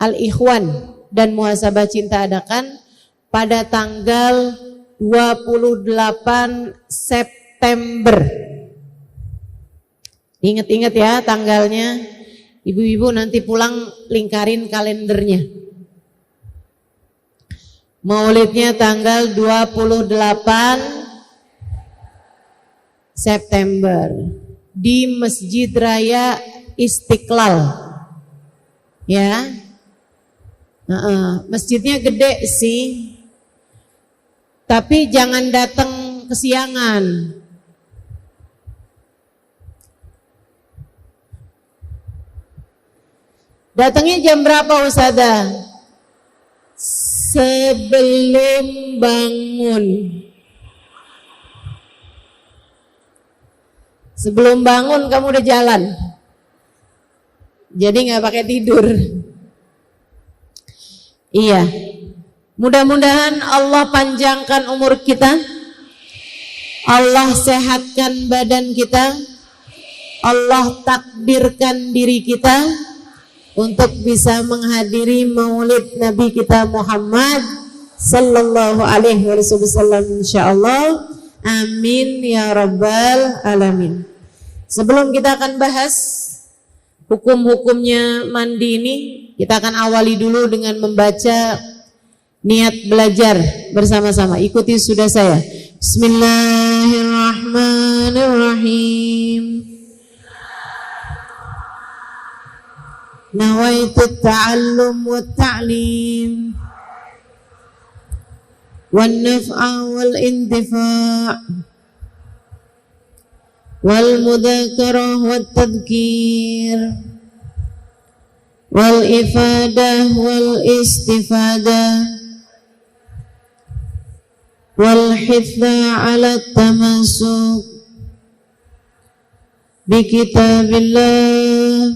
Al-Ikhwan dan Muhasabah Cinta adakan pada tanggal 28 September. Ingat-ingat ya tanggalnya. Ibu-ibu nanti pulang lingkarin kalendernya. Maulidnya tanggal 28 September di Masjid Raya Istiqlal. Ya. Masjidnya gede sih. Tapi jangan datang kesiangan. Datangnya jam berapa Ustazah? Sebelum bangun. Sebelum bangun kamu udah jalan. Jadi nggak pakai tidur. Iya. Mudah-mudahan Allah panjangkan umur kita, Allah sehatkan badan kita, Allah takdirkan diri kita untuk bisa menghadiri maulid Nabi kita Muhammad sallallahu alaihi wasallam insyaallah. Amin ya rabbal alamin. Sebelum kita akan bahas hukum-hukumnya mandi ini, kita akan awali dulu dengan membaca niat belajar bersama-sama. Ikuti sudah saya. Bismillahirrahmanirrahim. Nawaitu ta'allum wa ta'lim wan naf'a wal intifa' wal mudzakarah wat tadhkir wal ifadah wal istifadah wal hitha ala tamasuk bi kitabillah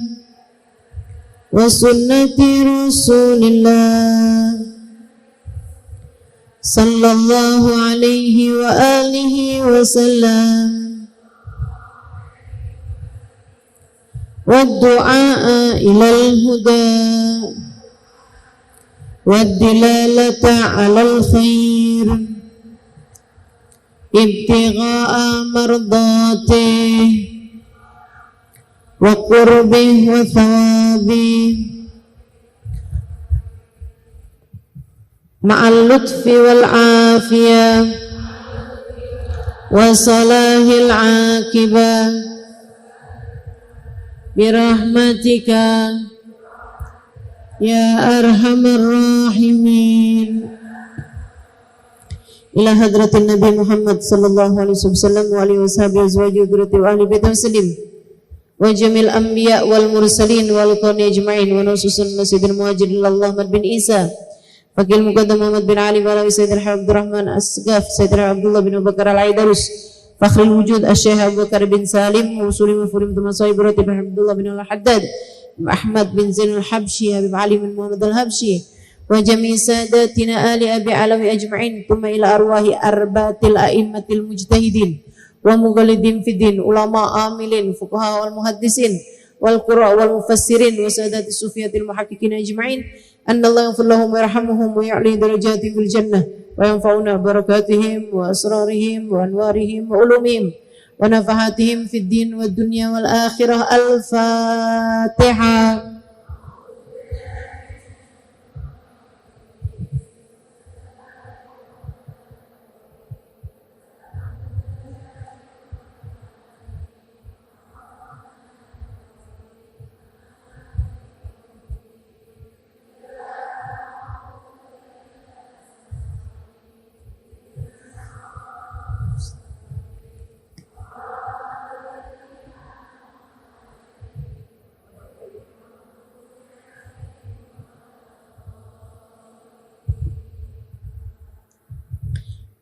wa sunnati rasulillah sallallahu alaihi wa alihi wa sallam wa du'a ilal huda wa dilalata alal khair ibtigha'a mardatih وقربه وثوابه مع اللطف والعافية وصلاح العاقبة برحمتك يا أرحم الراحمين. إلى حضرة النبي محمد صلى الله عليه وسلم وعلى أصحابه وأزواجه وذريته وأهل بيته وسلم وجميع الأنبياء والمرسلين والقرن أجمعين ونصوصا سيدنا المهاجرين الله محمد بن عيسى Wakil Muqaddam Muhammad bin Ali Balawi Sayyidina Abdurrahman Asgaf Sayyidina Abdullah bin Abu Bakar Al-Aidarus Fakhrul Wujud Asy-Syaikh Abu Bakar bin Salim Musulim Mufurim Tumasai Berati bin Abdullah bin Al-Haddad Ahmad bin Zain Al-Habsyi Habib Ali bin Muhammad Al-Habsyi wa jami' sadatina ali Abi Alawi ajma'in thumma ila arwahi arbatil a'immatil mujtahidin wa mughalidin fiddin ulama amilin fuqaha wal muhaddisin wal qurra wal mufassirin wa sadati sufiyatil muhaqqiqin ajma'in anna Allah yaghfir lahum wa yarhamuhum wa ya'li darajatihim fil jannah wa yanfa'una barakatihim wa asrarihim wa anwarihim wa ulumihim wa nafahatihim fid din wad dunya wal akhirah. Al-Fatihah.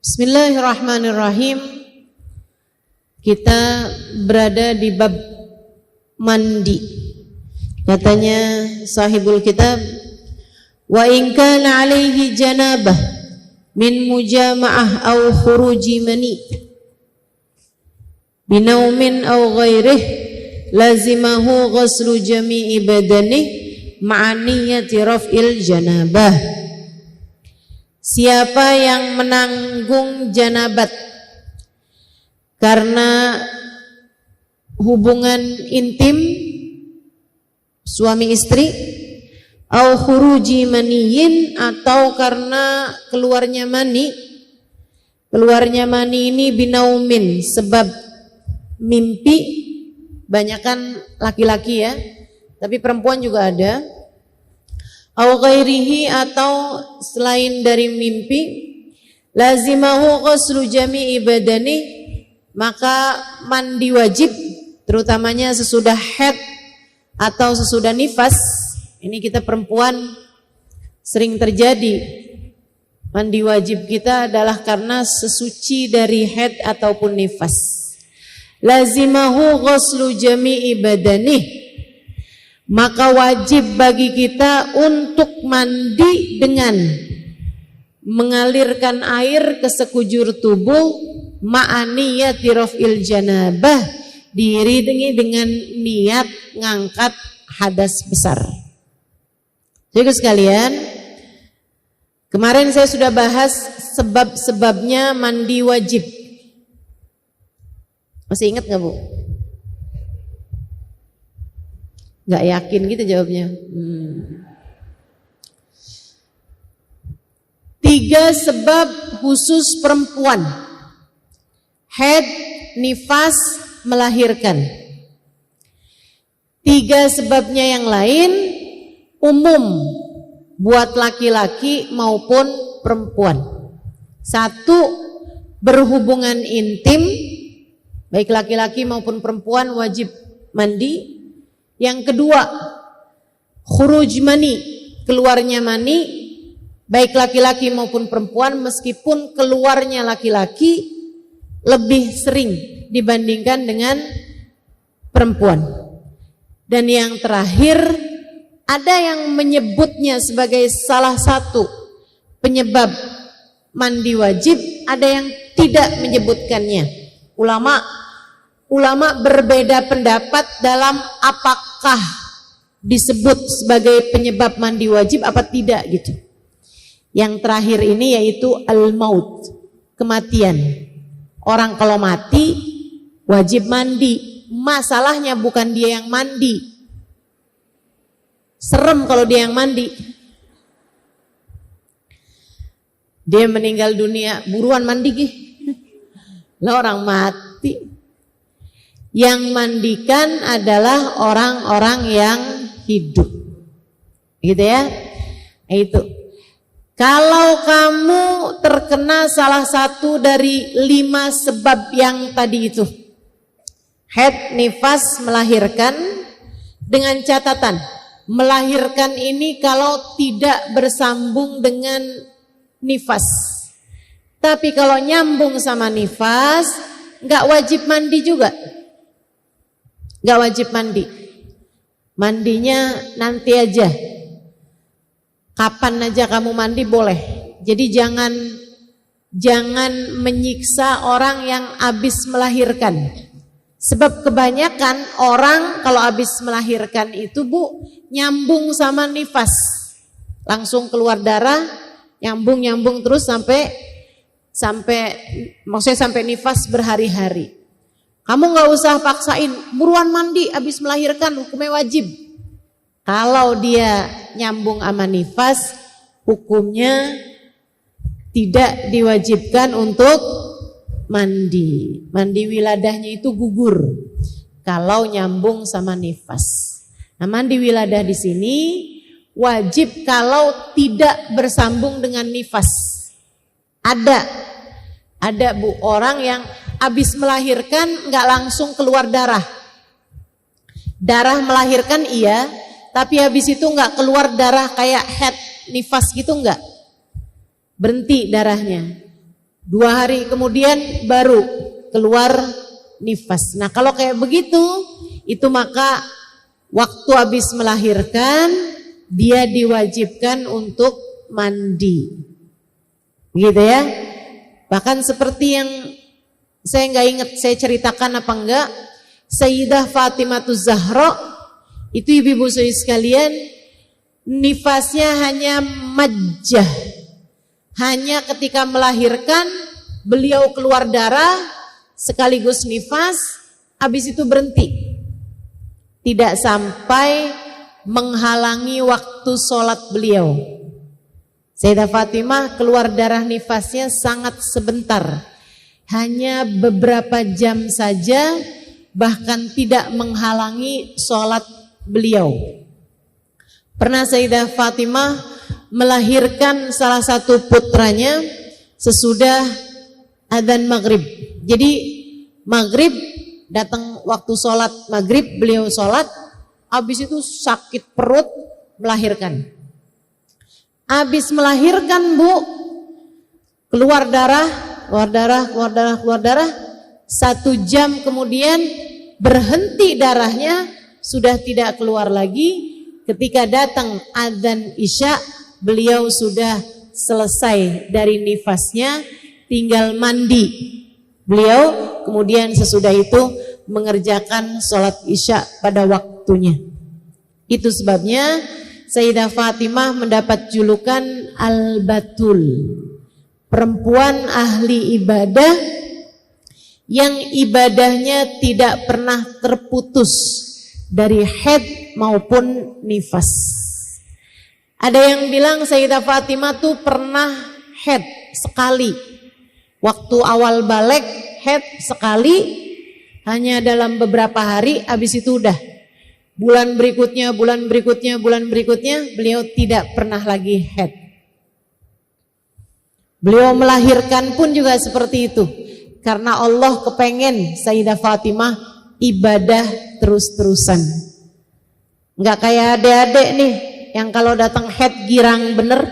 Bismillahirrahmanirrahim. Kita berada di bab mandi. Katanya sahibul kitab, wa in kana alaihi janabah min mujama'ah aw khuruji mani binaumin aw ghairih lazimahu ghuslu jami'i badanih ma'aniyati raf'il janabah. Siapa yang menanggung janabat karena hubungan intim suami istri, au khuruji maniyin, atau karena keluarnya mani. Keluarnya mani ini binaumin, sebab mimpi, banyakan laki-laki ya, tapi perempuan juga ada. Au ghairihi, atau selain dari mimpi, lazimahu ghuslu jami'i badani, maka mandi wajib, terutamanya sesudah haid atau sesudah nifas. Ini kita perempuan sering terjadi. Mandi wajib kita adalah karena sesuci dari haid ataupun nifas. Lazimahu ghuslu jami'i badani, maka wajib bagi kita untuk mandi dengan mengalirkan air ke sekujur tubuh, ma'aniyati raf'il janabah, diiringi dengan niat ngangkat hadas besar. Jadi sekalian, kemarin saya sudah bahas sebab-sebabnya mandi wajib. Masih ingat gak Bu? Gak yakin gitu jawabnya. 3 sebab khusus perempuan: haid, nifas, melahirkan. 3 sebabnya yang lain umum buat laki-laki maupun perempuan. 1, berhubungan intim, baik laki-laki maupun perempuan wajib mandi. Yang kedua, khuruj mani, keluarnya mani, baik laki-laki maupun perempuan, meskipun keluarnya laki-laki lebih sering dibandingkan dengan perempuan. Dan yang terakhir, ada yang menyebutnya sebagai salah satu penyebab mandi wajib, ada yang tidak menyebutkannya. Ulama berbeda pendapat dalam apakah disebut sebagai penyebab mandi wajib apa tidak gitu. Yang terakhir ini yaitu al-maut, kematian. Orang kalau mati wajib mandi, masalahnya bukan dia yang mandi. Serem kalau dia yang mandi. Dia meninggal dunia, buruan mandi gih. Lah orang mati. Yang mandikan adalah orang-orang yang hidup. Gitu ya. Itu. Kalau kamu terkena salah satu dari 5 sebab yang tadi itu. Haid, nifas, melahirkan, dengan catatan melahirkan ini kalau tidak bersambung dengan nifas. Tapi kalau nyambung sama nifas, nggak wajib mandi juga. Nggak wajib mandi. Mandinya nanti aja. Kapan aja kamu mandi boleh. Jadi jangan menyiksa orang yang habis melahirkan. Sebab kebanyakan orang kalau habis melahirkan itu Bu, nyambung sama nifas. Langsung keluar darah, nyambung terus sampai maksudnya sampai nifas berhari-hari. Kamu nggak usah paksain, buruan mandi habis melahirkan, hukumnya wajib. Kalau dia nyambung sama nifas, hukumnya tidak diwajibkan untuk mandi. Mandi wiladahnya itu gugur kalau nyambung sama nifas. Nah, mandi wiladah di sini wajib kalau tidak bersambung dengan nifas. Ada Bu orang yang habis melahirkan nggak langsung keluar darah. Darah melahirkan iya, tapi habis itu nggak keluar darah kayak haid, nifas gitu nggak. Berhenti darahnya. 2 hari kemudian baru keluar nifas. Nah kalau kayak begitu, itu maka waktu habis melahirkan dia diwajibkan untuk mandi. Gitu ya. Bahkan seperti yang saya nggak ingat saya ceritakan apa enggak, Sayyidah Fatimahuz Zahra itu ibu-ibu sekalian, nifasnya hanya majjah. Hanya ketika melahirkan beliau keluar darah sekaligus nifas, habis itu berhenti. Tidak sampai menghalangi waktu sholat beliau. Sayyidah Fatimah keluar darah nifasnya sangat sebentar, hanya beberapa jam saja, bahkan tidak menghalangi sholat beliau. Pernah Sayyidah Fatimah melahirkan salah satu putranya sesudah adzan maghrib. Jadi maghrib datang waktu sholat maghrib, beliau sholat, habis itu sakit perut melahirkan. Habis melahirkan Bu, keluar darah. 1 jam kemudian berhenti darahnya, sudah tidak keluar lagi. Ketika datang adzan isya, beliau sudah selesai dari nifasnya, tinggal mandi. Beliau kemudian sesudah itu mengerjakan sholat isya pada waktunya. Itu sebabnya Sayyidah Fatimah mendapat julukan Al-Batul, perempuan ahli ibadah yang ibadahnya tidak pernah terputus dari haid maupun nifas. Ada yang bilang Sayyidah Fatimah tuh pernah haid sekali. Waktu awal balik haid sekali, hanya dalam beberapa hari, habis itu udah. Bulan berikutnya beliau tidak pernah lagi haid. Beliau melahirkan pun juga seperti itu. Karena Allah kepengen Sayyidah Fatimah ibadah terus-terusan. Enggak kayak adik-adik nih yang kalau datang haid girang bener.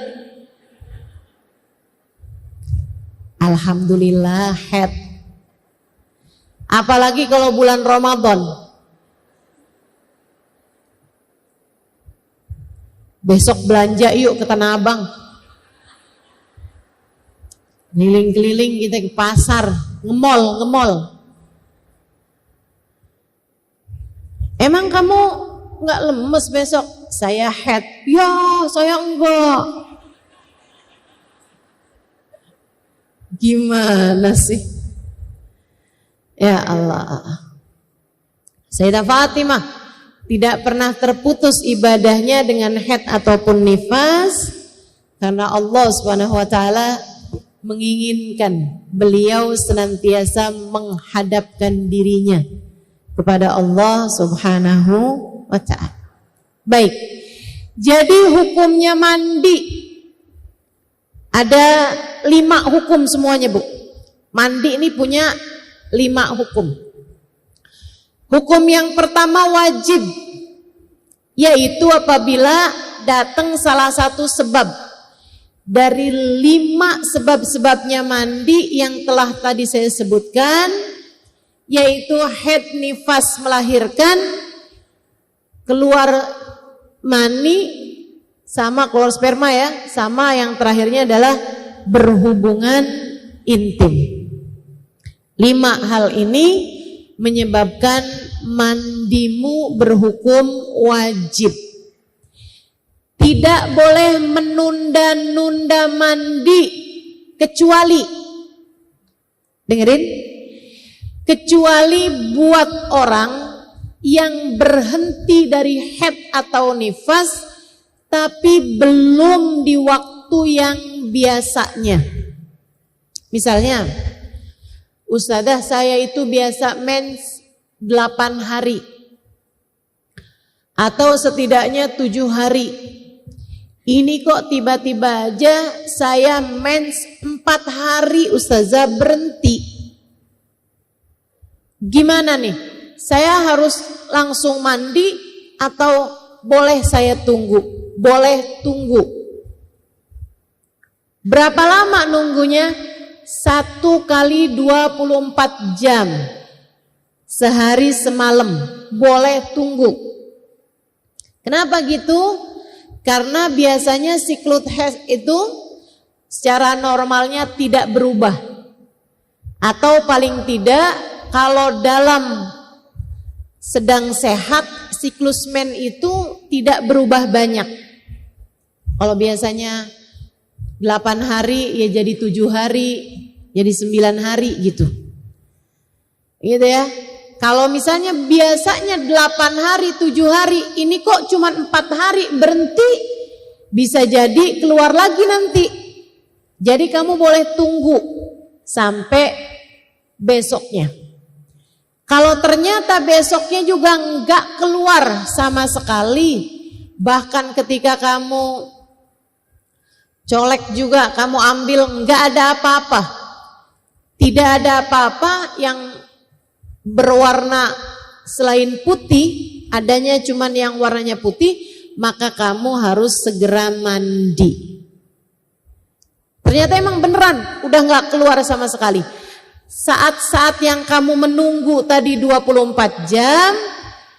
Alhamdulillah haid. Apalagi kalau bulan Ramadan. Besok belanja yuk ke Tanah Abang. Keliling-keliling kita ke pasar, nge-mall. Emang kamu nggak lemes besok? Saya haid. Ya, saya enggak. Gimana sih? Ya Allah. Sayyidah Fatimah tidak pernah terputus ibadahnya dengan haid ataupun nifas karena Allah Subhanahu wa taala menginginkan beliau senantiasa menghadapkan dirinya kepada Allah Subhanahu wa taala. Baik. Jadi hukumnya mandi ada 5 hukum semuanya, Bu. Mandi ini punya 5 hukum. Hukum yang pertama wajib, yaitu apabila datang salah satu sebab dari 5 sebab-sebabnya mandi yang telah tadi saya sebutkan, yaitu haid, nifas, melahirkan, keluar mani, sama keluar sperma ya, sama yang terakhirnya adalah berhubungan intim. 5 hal ini menyebabkan mandimu berhukum wajib. Tidak boleh menunda-nunda mandi kecuali, dengerin, kecuali buat orang yang berhenti dari haid atau nifas tapi belum di waktu yang biasanya. Misalnya, Ustadzah saya itu biasa mens 8 hari atau setidaknya 7 hari. Ini kok tiba-tiba aja saya mens 4 hari Ustadzah berhenti. Gimana nih? Saya harus langsung mandi atau boleh saya tunggu? Boleh tunggu. Berapa lama nunggunya? 1 kali 24 jam. Sehari semalam. Boleh tunggu. Kenapa gitu? Karena biasanya siklus haid itu secara normalnya tidak berubah. Atau paling tidak kalau dalam sedang sehat siklus men itu tidak berubah banyak. Kalau biasanya 8 hari ya jadi 7 hari, jadi 9 hari gitu. Gitu ya. Kalau misalnya biasanya 8 hari, 7 hari, ini kok cuma 4 hari berhenti, bisa jadi keluar lagi nanti. Jadi kamu boleh tunggu sampai besoknya. Kalau ternyata besoknya juga enggak keluar sama sekali, bahkan ketika kamu colek juga, kamu ambil enggak ada apa-apa, tidak ada apa-apa yang berwarna selain putih, adanya cuman yang warnanya putih, maka kamu harus segera mandi. Ternyata emang beneran udah enggak keluar sama sekali. Saat-saat yang kamu menunggu tadi 24 jam,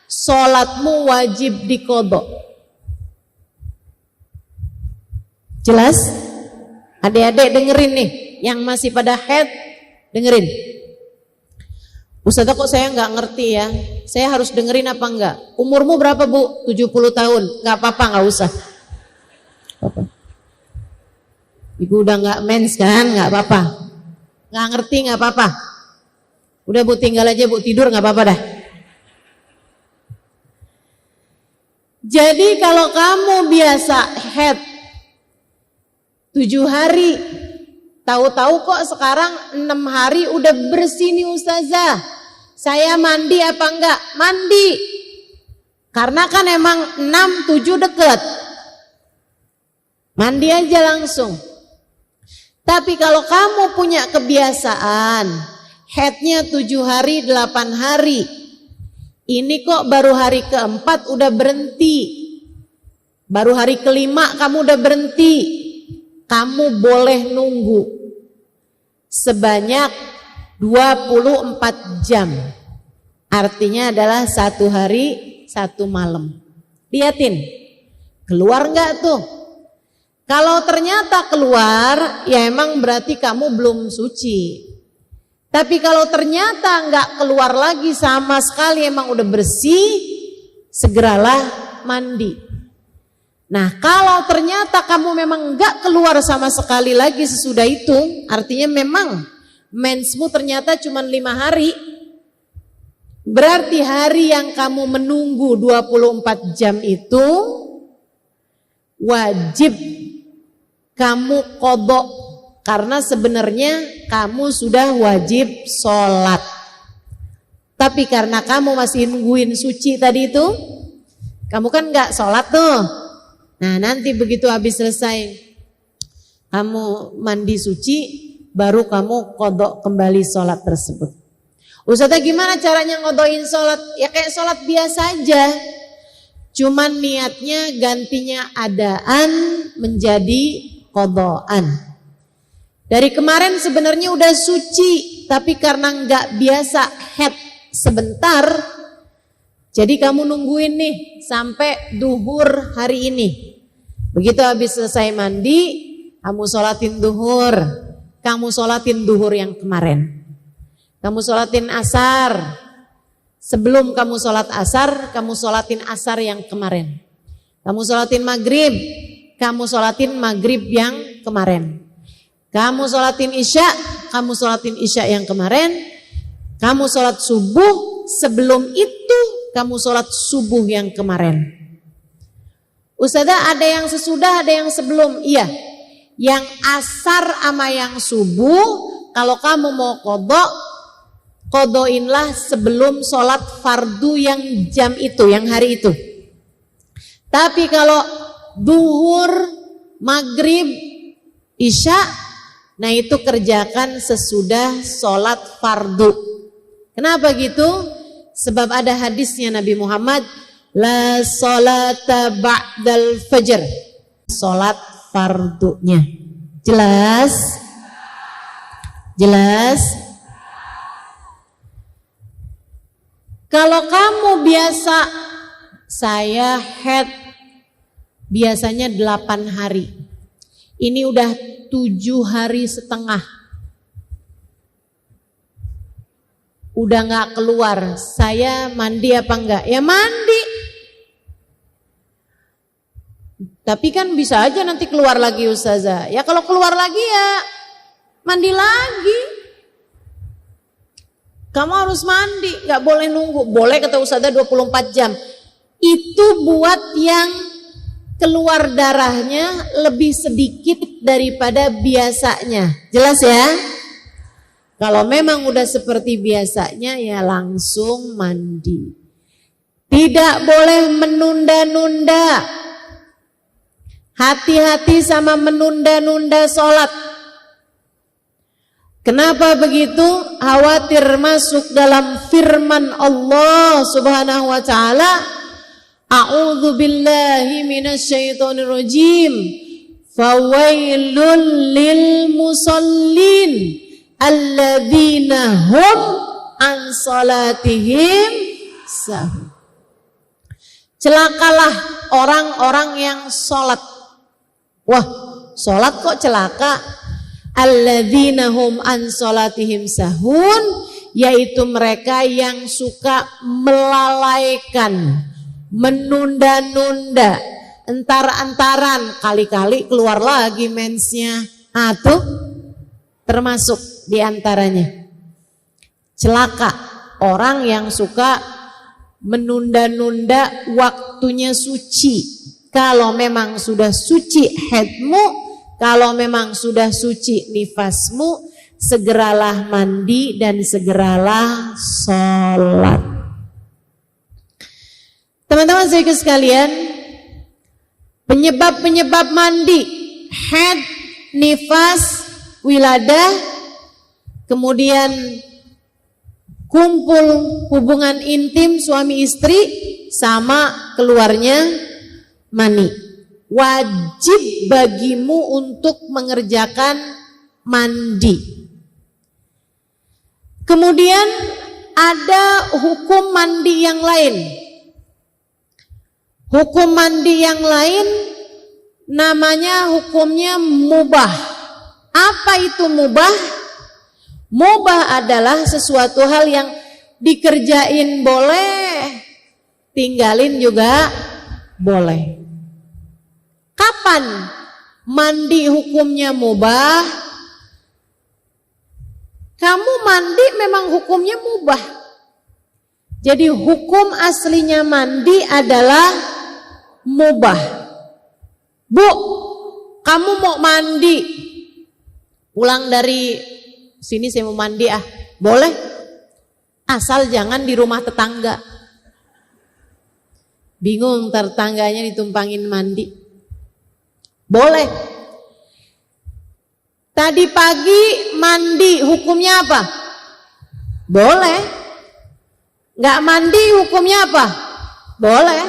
sholatmu wajib diqodho. Jelas? Adik-adik dengerin nih, yang masih pada haid, dengerin. Ustazah kok saya nggak ngerti ya, saya harus dengerin apa enggak? Umurmu berapa Bu? 70 tahun, nggak apa-apa, nggak usah. Apa? Ibu udah nggak mens kan, nggak apa-apa. Nggak ngerti nggak apa-apa. Udah Bu tinggal aja Bu, tidur nggak apa-apa dah. Jadi kalau kamu biasa haid 7 hari, tahu-tahu kok sekarang 6 hari udah bersih nih Ustazah. Saya mandi apa enggak? Mandi. Karena kan emang 6, 7 deket. Mandi aja langsung. Tapi kalau kamu punya kebiasaan haidnya 7 hari, 8 hari, ini kok baru hari keempat udah berhenti, baru hari kelima kamu udah berhenti, kamu boleh nunggu sebanyak 24 jam. Artinya adalah 1 hari 1 malam. Liatin, keluar enggak tuh? Kalau ternyata keluar, ya emang berarti kamu belum suci. Tapi kalau ternyata enggak keluar lagi sama sekali, emang udah bersih, segeralah mandi. Nah, kalau ternyata kamu memang enggak keluar sama sekali lagi sesudah itu, artinya memang mensmu ternyata cuma 5 hari, Berarti hari yang kamu menunggu 24 jam itu wajib kamu qadha, karena sebenarnya kamu sudah wajib sholat. Tapi karena kamu masih nungguin suci tadi itu, kamu kan gak sholat tuh. Nah nanti begitu habis selesai kamu mandi suci, baru kamu qadha kembali sholat tersebut. Ustazah gimana caranya ngodoin sholat? Ya kayak sholat biasa aja, cuman niatnya gantinya adaan menjadi qadhaan. Dari kemarin sebenarnya udah suci, tapi karena nggak biasa head sebentar, jadi kamu nungguin nih sampai duhur hari ini. Begitu habis selesai mandi, kamu sholatin duhur, kamu sholatin duhur yang kemarin. Kamu sholatin asar, sebelum kamu sholat asar, kamu sholatin asar yang kemarin. Kamu sholatin maghrib, kamu sholatin maghrib yang kemarin. Kamu sholatin isya, kamu sholatin isya yang kemarin. Kamu sholat subuh, sebelum itu kamu sholat subuh yang kemarin. Ustazah ada yang sesudah, ada yang sebelum. Iya, yang asar sama yang subuh, kalau kamu mau qadha, qadhainlah sebelum sholat fardu yang jam itu, yang hari itu. Tapi kalau duhur, maghrib, isya, nah itu kerjakan sesudah sholat fardu. Kenapa gitu? Sebab ada hadisnya Nabi Muhammad, la sholata ba'dal fajr, sholat fardunya. Jelas? Jelas? Kalau kamu biasa, saya head biasanya 8 hari. Ini udah 7 hari setengah. Udah gak keluar, saya mandi apa enggak? Ya mandi. Tapi kan bisa aja nanti keluar lagi Ustazah. Ya kalau keluar lagi ya mandi lagi. Kamu harus mandi, gak boleh nunggu. Boleh kata Ustazah 24 jam. Itu buat yang keluar darahnya lebih sedikit daripada biasanya. Jelas ya? Kalau memang udah seperti biasanya ya langsung mandi. Tidak boleh menunda-nunda. Hati-hati sama menunda-nunda sholat. Kenapa begitu? Khawatir masuk dalam firman Allah Subhanahu wa taala, A'udzu billahi minasyaitonir rajim. Fawailul lil musallin alladzina hum an salatihim sahun. Celakalah orang-orang yang sholat. Wah, sholat kok celaka? Alladzina hum an salatihim sahun, yaitu mereka yang suka melalaikan, menunda-nunda, entar-entaran, kali-kali keluar lagi mensnya. Tuh termasuk diantaranya. Celaka orang yang suka menunda-nunda waktunya suci. Kalau memang sudah suci haidmu, kalau memang sudah suci nifasmu, segeralah mandi dan segeralah sholat. Teman-teman saya sekalian, penyebab-penyebab mandi, haid, nifas, wiladah, kemudian kumpul hubungan intim suami istri sama keluarnya mani. Wajib bagimu untuk mengerjakan mandi. Kemudian ada hukum mandi yang lain. Hukum mandi yang lain namanya hukumnya mubah. Apa itu mubah? Mubah adalah sesuatu hal yang dikerjain boleh, tinggalin juga boleh. Kapan mandi hukumnya mubah? Kamu mandi memang hukumnya mubah. Jadi hukum aslinya mandi adalah mubah. Bu, kamu mau mandi, pulang dari sini saya mau mandi boleh, asal jangan di rumah tetangga. Bingung tetangganya ditumpangin mandi. Boleh. Tadi pagi mandi hukumnya apa? Boleh. Nggak mandi hukumnya apa? Boleh.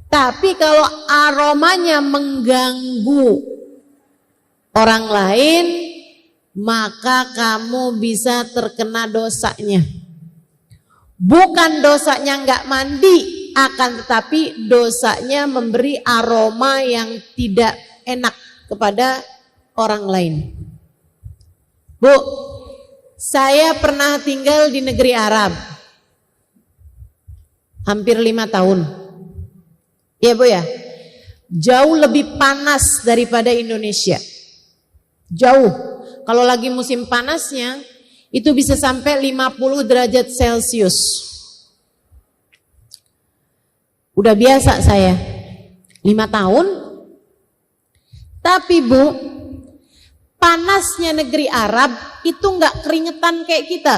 Tapi kalau aromanya mengganggu orang lain, maka kamu bisa terkena dosanya. Bukan dosanya nggak mandi, akan tetapi dosanya memberi aroma yang tidak enak kepada orang lain. Bu, saya pernah tinggal di negeri Arab hampir 5 tahun. Ya Bu ya, jauh lebih panas daripada Indonesia. Jauh. Kalau lagi musim panasnya itu bisa sampai 50 derajat Celcius. Udah biasa saya 5 tahun. Tapi Bu, panasnya negeri Arab itu enggak keringetan kayak kita.